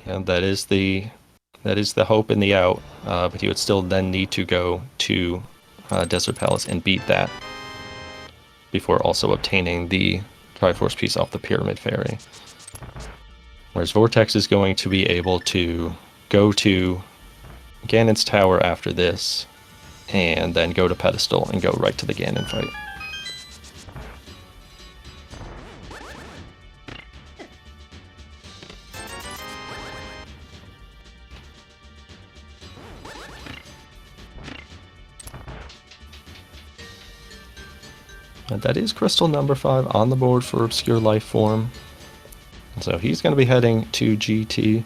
and that is the hope in the out, but he would still then need to go to Desert Palace and beat that before also obtaining the Triforce piece off the Pyramid Fairy. Whereas Vortex is going to be able to go to Ganon's Tower after this, and then go to Pedestal and go right to the Ganon fight. That is crystal number 5 on the board for Obscure Life Form. So he's going to be heading to GT.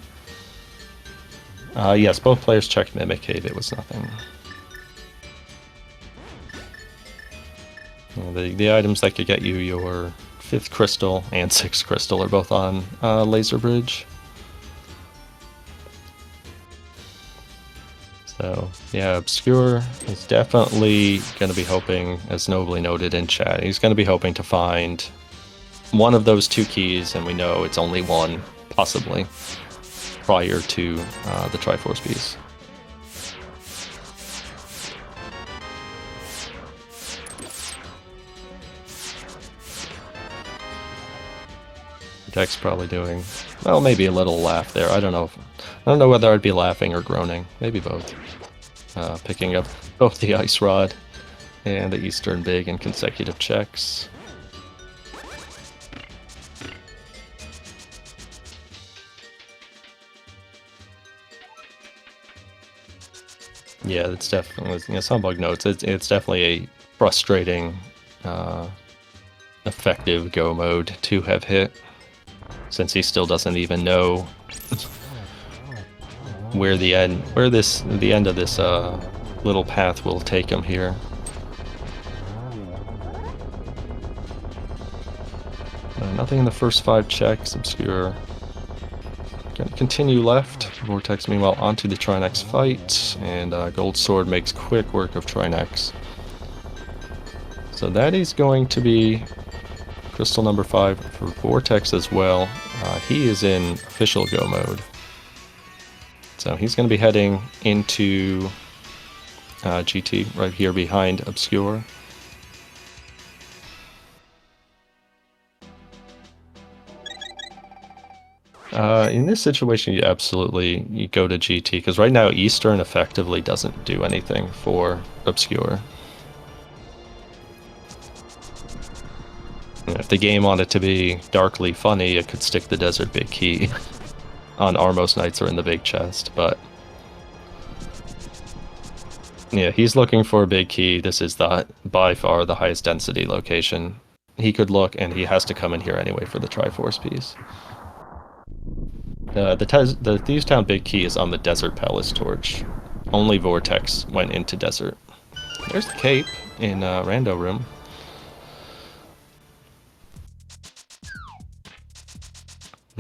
Yes, both players checked Mimic Cave. It was nothing. The items that could get you your 5th crystal and 6th crystal are both on Laser Bridge. So, yeah, Obscure is definitely going to be hoping, as nobly noted in chat, he's going to be hoping to find one of those 2 keys, and we know it's only one, possibly, prior to the Triforce piece. Deck's probably doing, well, maybe a little laugh there. I don't know whether I'd be laughing or groaning. Maybe both. Picking up both the Ice Rod and the Eastern Big in consecutive checks. Yeah, it's definitely, Sunbug notes, it's definitely a frustrating, effective go mode to have hit, since he still doesn't even know where the end of this little path will take him here. Nothing in the first 5 checks. Obscure gonna continue left. Vortex meanwhile onto the Trinex fight, and Gold Sword makes quick work of Trinex. So that is going to be crystal number 5 for Vortex as well. He is in official go mode. So he's going to be heading into GT right here behind Obscure. In this situation, you go to GT, because right now Eastern effectively doesn't do anything for Obscure. And if the game wanted to be darkly funny, it could stick the Desert Big Key on Armos Knights or in the big chest, but yeah, he's looking for a big key. This is by far the highest density location. He could look, and he has to come in here anyway for the Triforce piece. The Thieves Town big key is on the Desert Palace torch. Only Vortex went into Desert. There's the cape in Rando Room.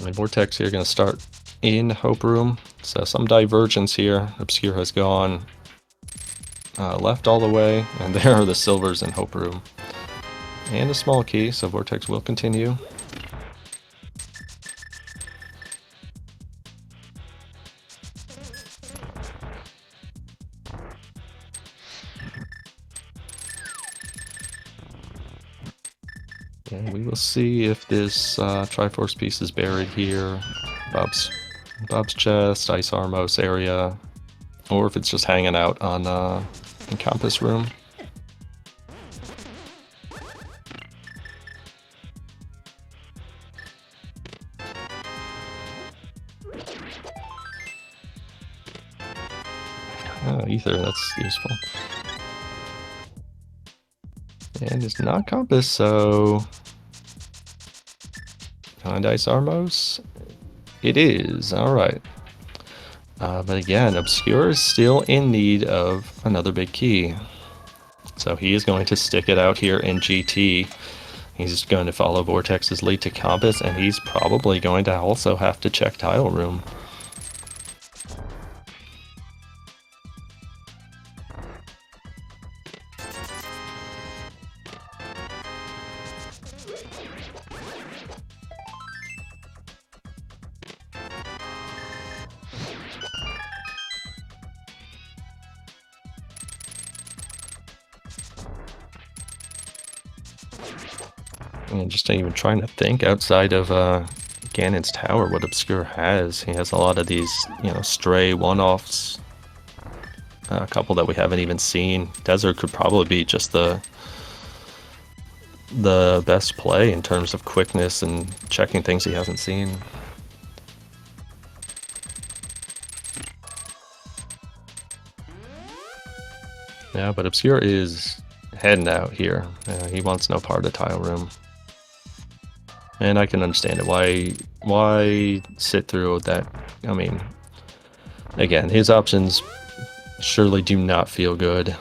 And Vortex here going to start in Hope Room. So some divergence here. Obscure has gone left all the way, and there are the silvers in Hope Room. And a small key, so Vortex will continue. And we will see if this Triforce piece is buried here. Bob's chest, Ice Armos area, or if it's just hanging out on in Compass Room. Oh, ether, that's useful. And it's not Compass, so... Behind Ice Armos? It is, alright. But again, Obscure is still in need of another big key. So he is going to stick it out here in GT. He's going to follow Vortex's lead to Compass, and he's probably going to also have to check Tile Room. And just even trying to think outside of Ganon's Tower what Obscure has. He has a lot of these, you know, stray one-offs. A couple that we haven't even seen. Desert could probably be just the best play in terms of quickness and checking things he hasn't seen. Yeah, but Obscure is heading out here. He wants no part of Tile Room. And I can understand it. Why sit through that? I mean, again, his options surely do not feel good.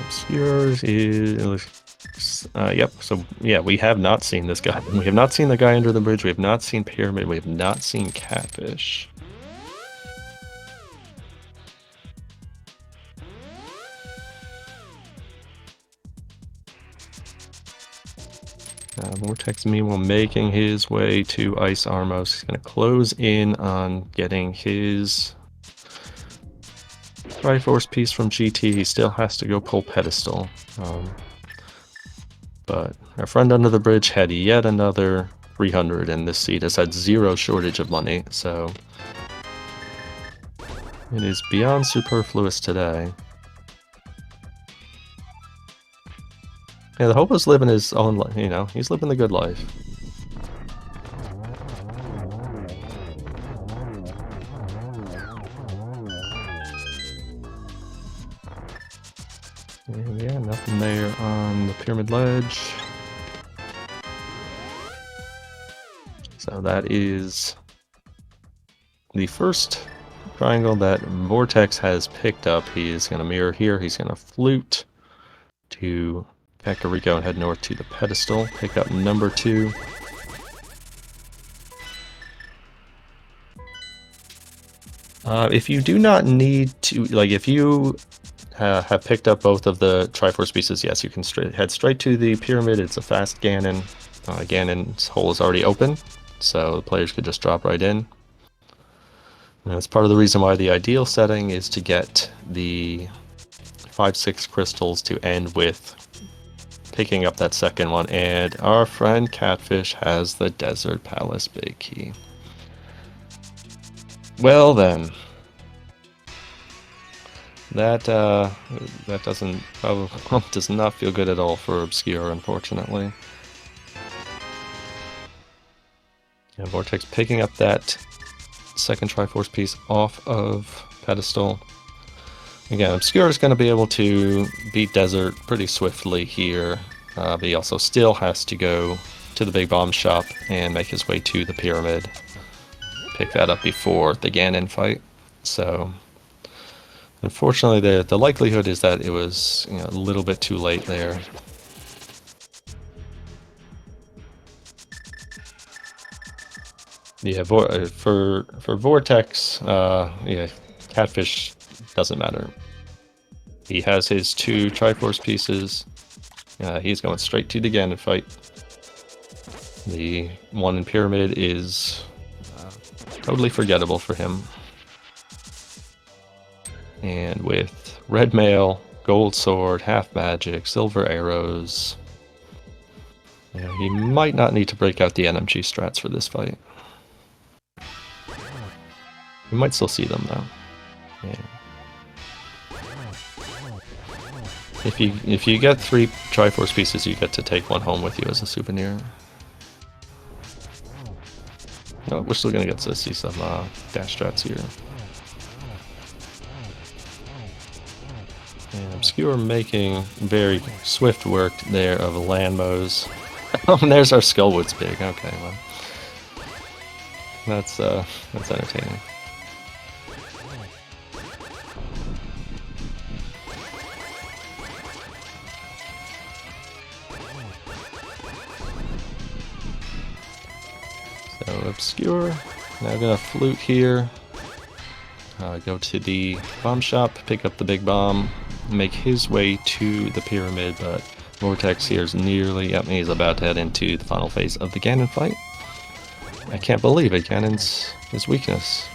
Obscures is... yep, so yeah, we have not seen this guy. We have not seen the guy under the bridge, we have not seen Pyramid, we have not seen Catfish. Vortex meanwhile making his way to Ice Armos. He's going to close in on getting his Triforce piece from GT. He still has to go pull Pedestal. But our friend under the bridge had yet another 300, and this seat has had zero shortage of money, so it is beyond superfluous today. Yeah, the Hobo's living his own life, you know, he's living the good life. And yeah, nothing there on the Pyramid Ledge. So that is the first triangle that Vortex has picked up. He is going to mirror here, he's going to flute to Kakariko and head north to the Pedestal, pick up number 2. If you do not need to, like if you have picked up both of the Triforce pieces, yes, you can head straight to the Pyramid. It's a fast Ganon. Ganon's hole is already open, so the players could just drop right in. And that's part of the reason why the ideal setting is to get the 5-6 crystals to end with picking up that second one, and our friend Catfish has the Desert Palace big key. Well then, that does not feel good at all for Obscure, unfortunately. And Vortex picking up that second Triforce piece off of Pedestal. Again, Obscure is going to be able to beat Desert pretty swiftly here, but he also still has to go to the Big Bomb shop and make his way to the Pyramid. Pick that up before the Ganon fight. So, Unfortunately, the likelihood is that it was a little bit too late there. Yeah, for Vortex, yeah, Catfish doesn't matter. He has his 2 Triforce pieces. He's going straight to the Ganon fight. The one in Pyramid is totally forgettable for him. And with Red Mail, Gold Sword, Half Magic, Silver Arrows, he might not need to break out the NMG strats for this fight. We might still see them though. Yeah. If you get 3 Triforce pieces, you get to take 1 home with you as a souvenir. No, we're still gonna get to see some dash strats here. And Obscure making very swift work there of Landmos. Oh, and there's our Skullwood's Big. Okay, well, that's entertaining. So Obscure, now gonna flute here. Go to the bomb shop, pick up the big bomb, make his way to the pyramid, but Vortex here is nearly, yep, he's about to head into the final phase of the Ganon fight. I can't believe it, Ganon's his weakness.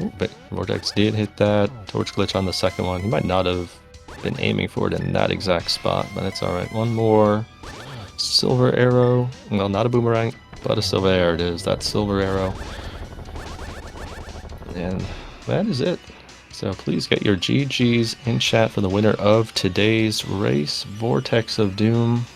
Ooh, but Vortex did hit that torch glitch on the second one. He might not have been aiming for it in that exact spot, but it's alright. One more silver arrow. Well, not a boomerang, but a silver arrow it is. That silver arrow. And that is it. So please get your GGs in chat for the winner of today's race, Vortex of Doom.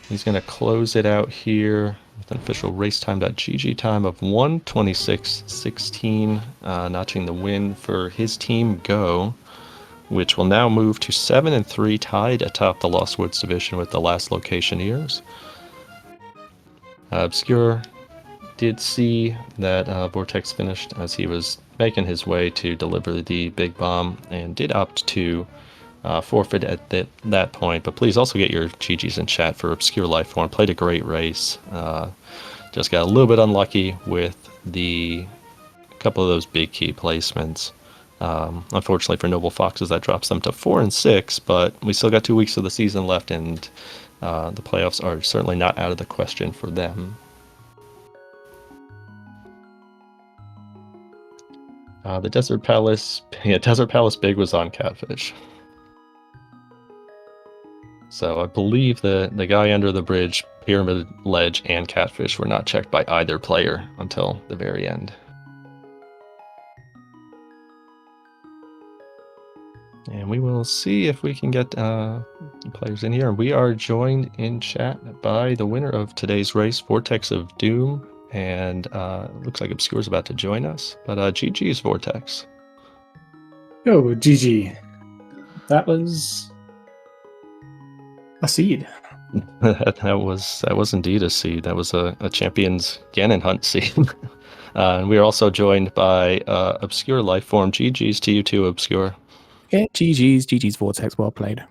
He's going to close it out here with an official racetime.gg time of 1:26.16, notching the win for his team Go, which will now move to 7-3, tied atop the Lost Woods division with the last Locationeers. Obscure did see that Vortex finished as he was making his way to deliver the big bomb, and did opt to forfeit at that point. But please also get your GGs in chat for Obscure Lifeform. Played a great race. Just got a little bit unlucky with a couple of those big key placements. Unfortunately for Noble Foxes, that drops them to 4 and 6, but we still got 2 weeks of the season left, and the playoffs are certainly not out of the question for them. The Desert Palace Big was on Catfish. So I believe the guy under the bridge, Pyramid Ledge, and Catfish were not checked by either player until the very end. And we will see if we can get players in here. And we are joined in chat by the winner of today's race, Vortex of Doom. And looks like Obscure's about to join us. But GG's Vortex. Oh, GG. That was a seed. that was indeed a seed. That was a Champions Ganon Hunt seed. And we are also joined by Obscure Lifeform. GG's to you too, Obscure. Yeah, GG's Vortex. Well played.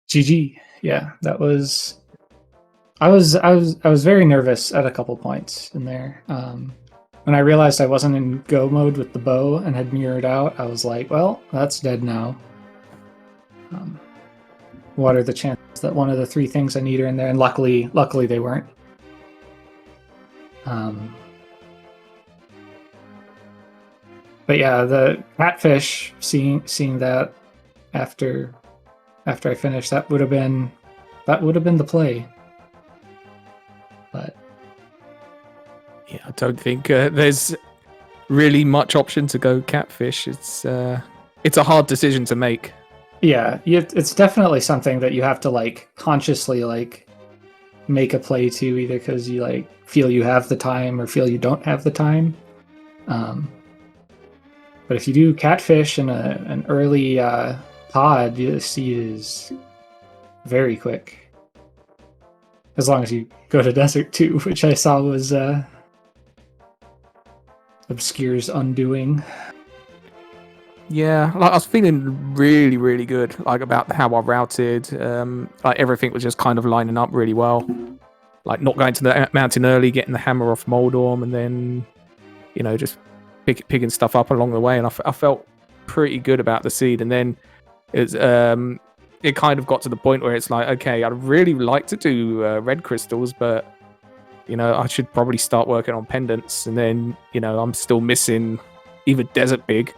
GG. Yeah, that was. I was very nervous at a couple points in there. When I realized I wasn't in go mode with the bow and had mirrored out, I was like, well, that's dead now. What are the chances that one of the 3 things I need are in there? And luckily they weren't. But yeah, the Catfish, seeing that after I finished, that would have been the play. But yeah, I don't think there's really much option to go Catfish. It's a hard decision to make. Yeah, it's definitely something that you have to like consciously like make a play to, either because you like feel you have the time or feel you don't have the time. But if you do Catfish in an early pod, the seed is very quick. As long as you go to Desert 2, which I saw was Obscure's undoing. Yeah, like I was feeling really, really good, like about how I routed. Like everything was just kind of lining up really well. Like not going to the mountain early, getting the hammer off Moldorm, and then just picking stuff up along the way. And I felt pretty good about the seed. And then it kind of got to the point where it's like, okay, I'd really like to do red crystals, but I should probably start working on pendants. And then I'm still missing either Desert Big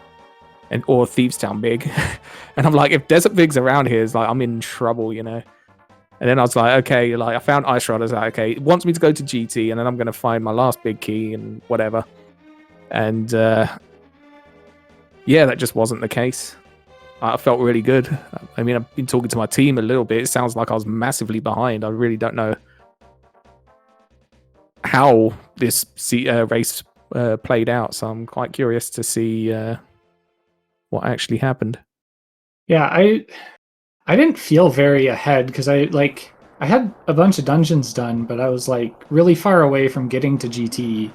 or Thieves Town Big. And I'm like, if Desert Big's around here, it's like I'm in trouble, And then I was like, okay, like I found Ice Rod. I was like, okay, it wants me to go to GT, and then I'm going to find my last big key and whatever. And yeah, that just wasn't the case. I felt really good. I mean, I've been talking to my team a little bit. It sounds like I was massively behind. I really don't know how this race played out. So I'm quite curious to see what actually happened. Yeah, I didn't feel very ahead because I had a bunch of dungeons done, but I was like really far away from getting to GT.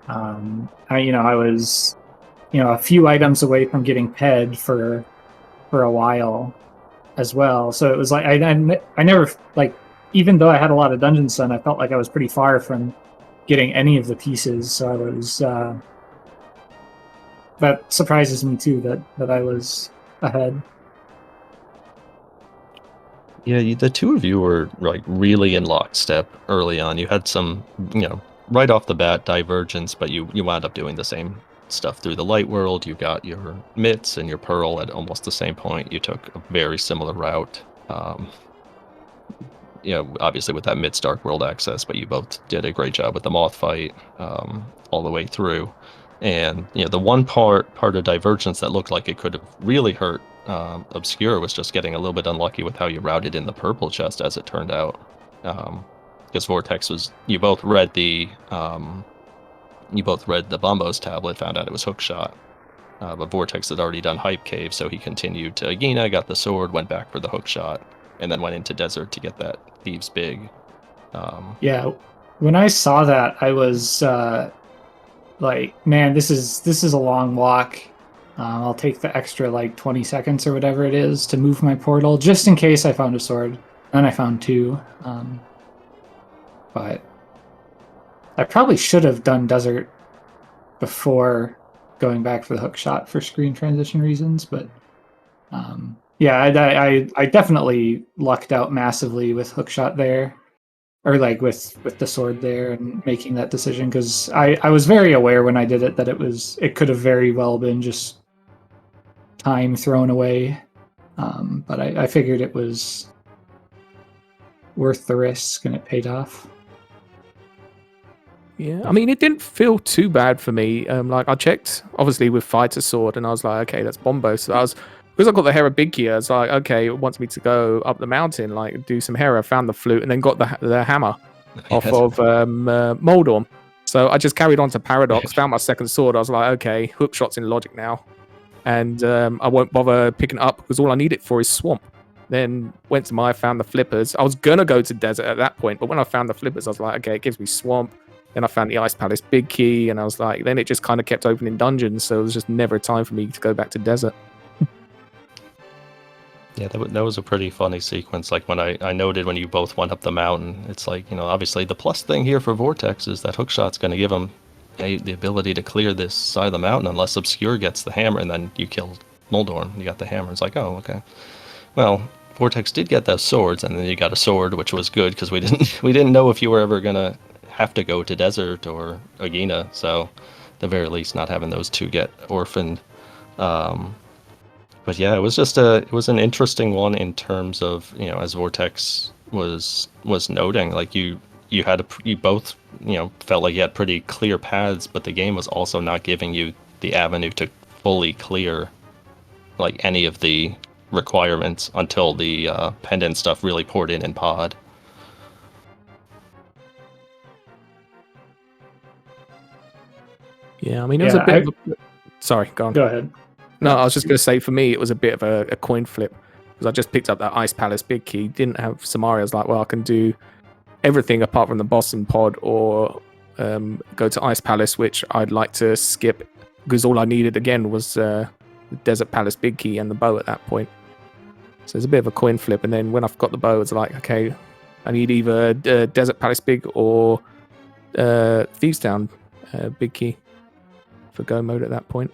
I was a few items away from getting PED for a while as well. So it was like I never, like, even though I had a lot of dungeons done, I felt like I was pretty far from getting any of the pieces. So I was that surprises me too that I was ahead. Yeah, the two of you were like really in lockstep early on. You had some, right off the bat divergence, but you wound up doing the same stuff through the light world. You got your mitts and your pearl at almost the same point. You took a very similar route. Obviously with that mitts dark world access, but you both did a great job with the moth fight all the way through. And the one part of divergence that looked like it could have really hurt Obscure was just getting a little bit unlucky with how you routed in the purple chest, as it turned out. Because Vortex you both read the Bombos tablet, found out it was hookshot. But Vortex had already done Hype Cave, so he continued to Agina, got the sword, went back for the hookshot, and then went into Desert to get that Thieves Big. Yeah, when I saw that, I was like, man, this is a long walk. I'll take the extra 20 seconds or whatever it is to move my portal, just in case I found a sword. Then I found two. But I probably should have done Desert before going back for the hook shot for screen transition reasons. But yeah, I definitely lucked out massively with hook shot there. Or with the sword there and making that decision, because I was very aware when I did it that it could have very well been just time thrown away, but I figured it was worth the risk and it paid off. Yeah, I mean, it didn't feel too bad for me. Like I checked, obviously, with Fighter Sword, and I was like, okay, that's Bombo. So because I got the Hera Big Key, I was like, okay, it wants me to go up the mountain, do some Hera, found the flute, and then got the hammer off of Moldorm. So I just carried on to Paradox, found my second sword. I was like, okay, hook shot's in logic now. And I won't bother picking it up because all I need it for is Swamp. Then went to Maya, found the flippers. I was going to go to Desert at that point, but when I found the flippers, I was like, okay, it gives me Swamp. Then I found the Ice Palace Big Key, and I was like, then it just kind of kept opening dungeons, so it was just never time for me to go back to Desert. Yeah, that was a pretty funny sequence. Like when I noted when you both went up the mountain, it's like, obviously the plus thing here for Vortex is that hookshot's going to give him the ability to clear this side of the mountain unless Obscure gets the hammer, and then you killed Moldorm. You got the hammer. It's like, oh, okay. Well, Vortex did get those swords, and then you got a sword, which was good because we didn't know if you were ever gonna have to go to Desert or Agina. So, at the very least, not having those two get orphaned. But yeah, it was an interesting one in terms of, as Vortex was noting, like you both felt like you had pretty clear paths, but the game was also not giving you the avenue to fully clear like any of the requirements until the pendant stuff really poured in pod. Yeah, I mean, it was a bit sorry, go on. Go ahead. No, I was just going to say, for me, it was a bit of a coin flip, because I just picked up that Ice Palace Big Key, didn't have Samaria. I was like, well, I can do everything apart from the boss in pod, or go to Ice Palace, which I'd like to skip, because all I needed, again, was Desert Palace Big Key and the bow at that point. So it's a bit of a coin flip. And then when I've got the bow, it's like, okay, I need either Desert Palace Big or Thieves Town Big Key for go mode at that point.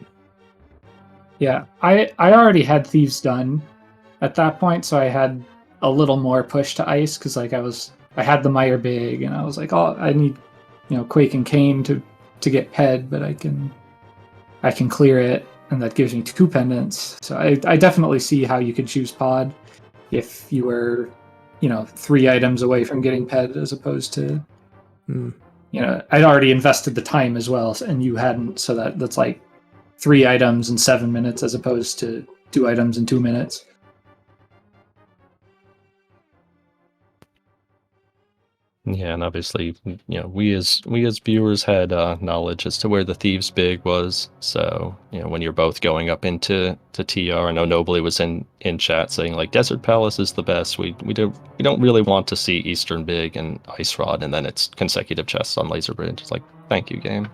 Yeah, I already had Thieves done at that point, so I had a little more push to ice because like I had the Mire Big, and I was like, oh, I need Quake and Kane to get Ped, but I can clear it, and that gives me 2 pendants. So I definitely see how you could choose Pod if you were 3 items away from getting Ped, as opposed to I'd already invested the time as well, and you hadn't, so that's like 3 items in 7 minutes as opposed to 2 items in 2 minutes. Yeah, and obviously, we as viewers had knowledge as to where the Thieves Big was. So, when you're both going up into TR, I know Nobly was in chat saying like Desert Palace is the best. We don't really want to see Eastern Big and Ice Rod, and then it's consecutive chests on Laser Bridge. It's like, thank you, game.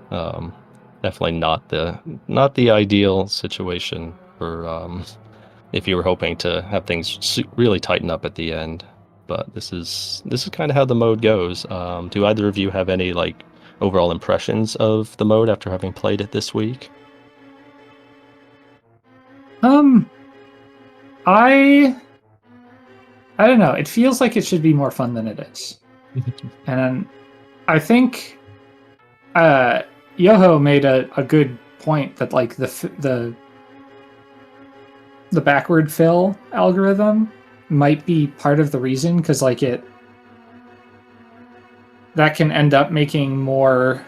Definitely not the ideal situation for if you were hoping to have things really tighten up at the end. But this is kind of how the mode goes. Do either of you have any like overall impressions of the mode after having played it this week? I don't know. It feels like it should be more fun than it is. And I think Yoho made a good point that like the backward fill algorithm might be part of the reason, because like that can end up making more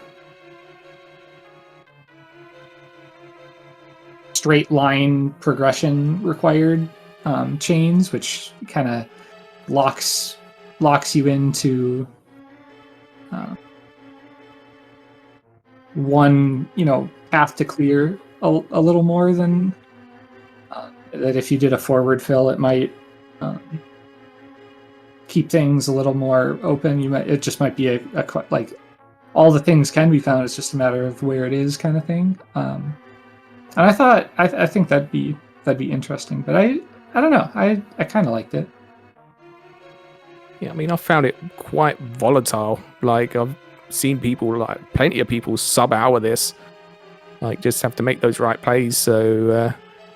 straight line progression required chains, which kind of locks you into one path to clear a little more than that. If you did a forward fill, it might keep things a little more open. It just might be a like all the things can be found. It's just a matter of where it is, kind of thing. And I think that'd be interesting. But I don't know. I kind of liked it. Yeah, I mean, I found it quite volatile. Like I've seen people, like plenty of people, sub-hour this. Like just have to make those right plays. So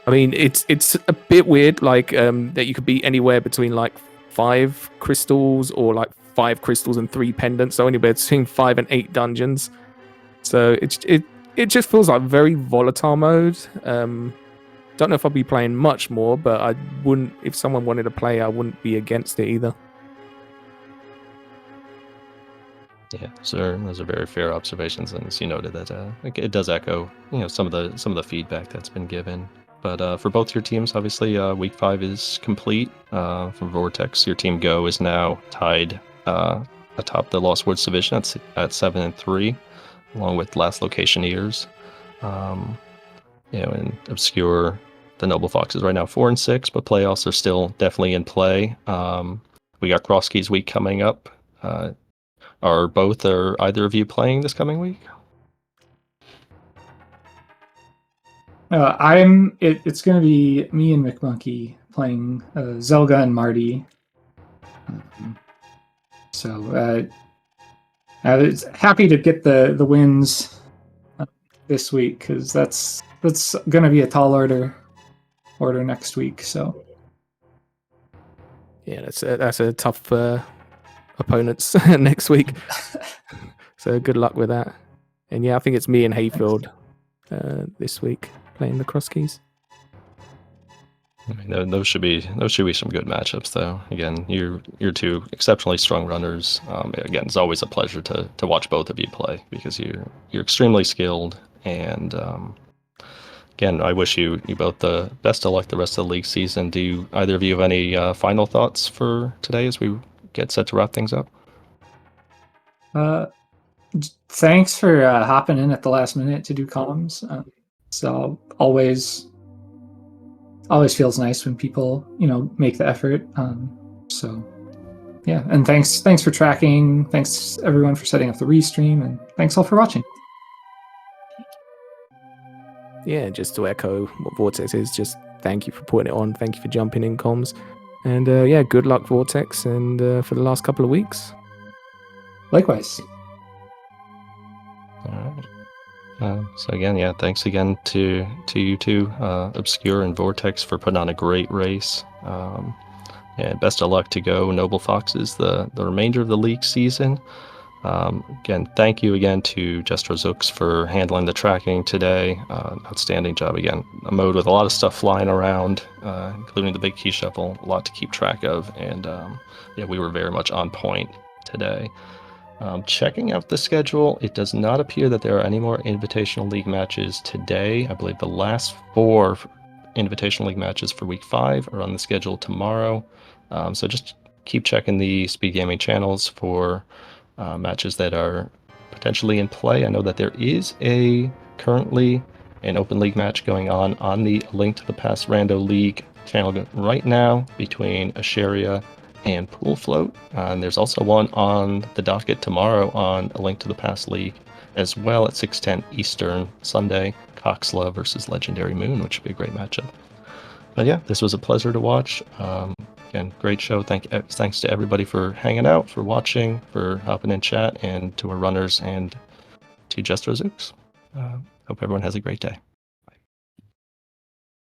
I mean, it's a bit weird, like that you could be anywhere between like 5 crystals or like 5 crystals and 3 pendants, so anywhere between 5 and 8 dungeons. So it just feels like very volatile mode. Don't know if I'd be playing much more, but I wouldn't, if someone wanted to play, I wouldn't be against it either. Yeah, so those are very fair observations, and as you noted, that it does echo some of the feedback that's been given. But for both your teams, obviously, week 5 is complete. For Vortex, your team Go is now tied atop the Lost Woods division at 7-3, along with Last Locationeers. And Obscure, the Noble Foxes right now 4-6, but playoffs are still definitely in play. We got Cross Keys week coming up. Are either of you playing this coming week? It's going to be me and McMonkey playing Zelga and Marty. So I was happy to get the wins this week, because that's going to be a tall order next week. So yeah, that's a tough opponents next week. So good luck with that. And yeah, I think it's me and Hayfield this week playing the Cross Keys. I mean, those should be some good matchups, though. Again, you're 2 exceptionally strong runners. Again, it's always a pleasure to watch both of you play, because you're extremely skilled. And again, I wish you both the best of luck the rest of the league season. Do either of you have any final thoughts for today as we get set to wrap things up? Thanks for hopping in at the last minute to do comms. So always feels nice when people make the effort. So yeah, and thanks for tracking. Thanks everyone for setting up the restream, and thanks all for watching. yeah, just to echo what Vortex is, just thank you for putting it on. Thank you for jumping in, comms. And yeah, good luck, Vortex, and for the last couple of weeks. Likewise. All right. So again, yeah, thanks again to you two, Obscure and Vortex, for putting on a great race. And best of luck to go Noble Foxes the remainder of the league season. Again, thank you again to Jestrozooks for handling the tracking today. Outstanding job again. A mode with a lot of stuff flying around, including the big key shuffle, a lot to keep track of, and yeah, we were very much on point today. Checking out the schedule, it does not appear that there are any more Invitational League matches today. I believe the last 4 Invitational League matches for Week 5 are on the schedule tomorrow. So just keep checking the SpeedGaming channels for matches that are potentially in play. I know that there is currently an Open League match going on the Link to the Past Rando League channel right now between Asheria and Pool Float. And there's also one on the docket tomorrow on A Link to the Past League as well at 6:10 Eastern Sunday, Coxla versus Legendary Moon, which would be a great matchup. But yeah, this was a pleasure to watch. Again, great show. Thanks to everybody for hanging out, for watching, for hopping in chat, and to our runners and to Jestrozooks. Hope everyone has a great day.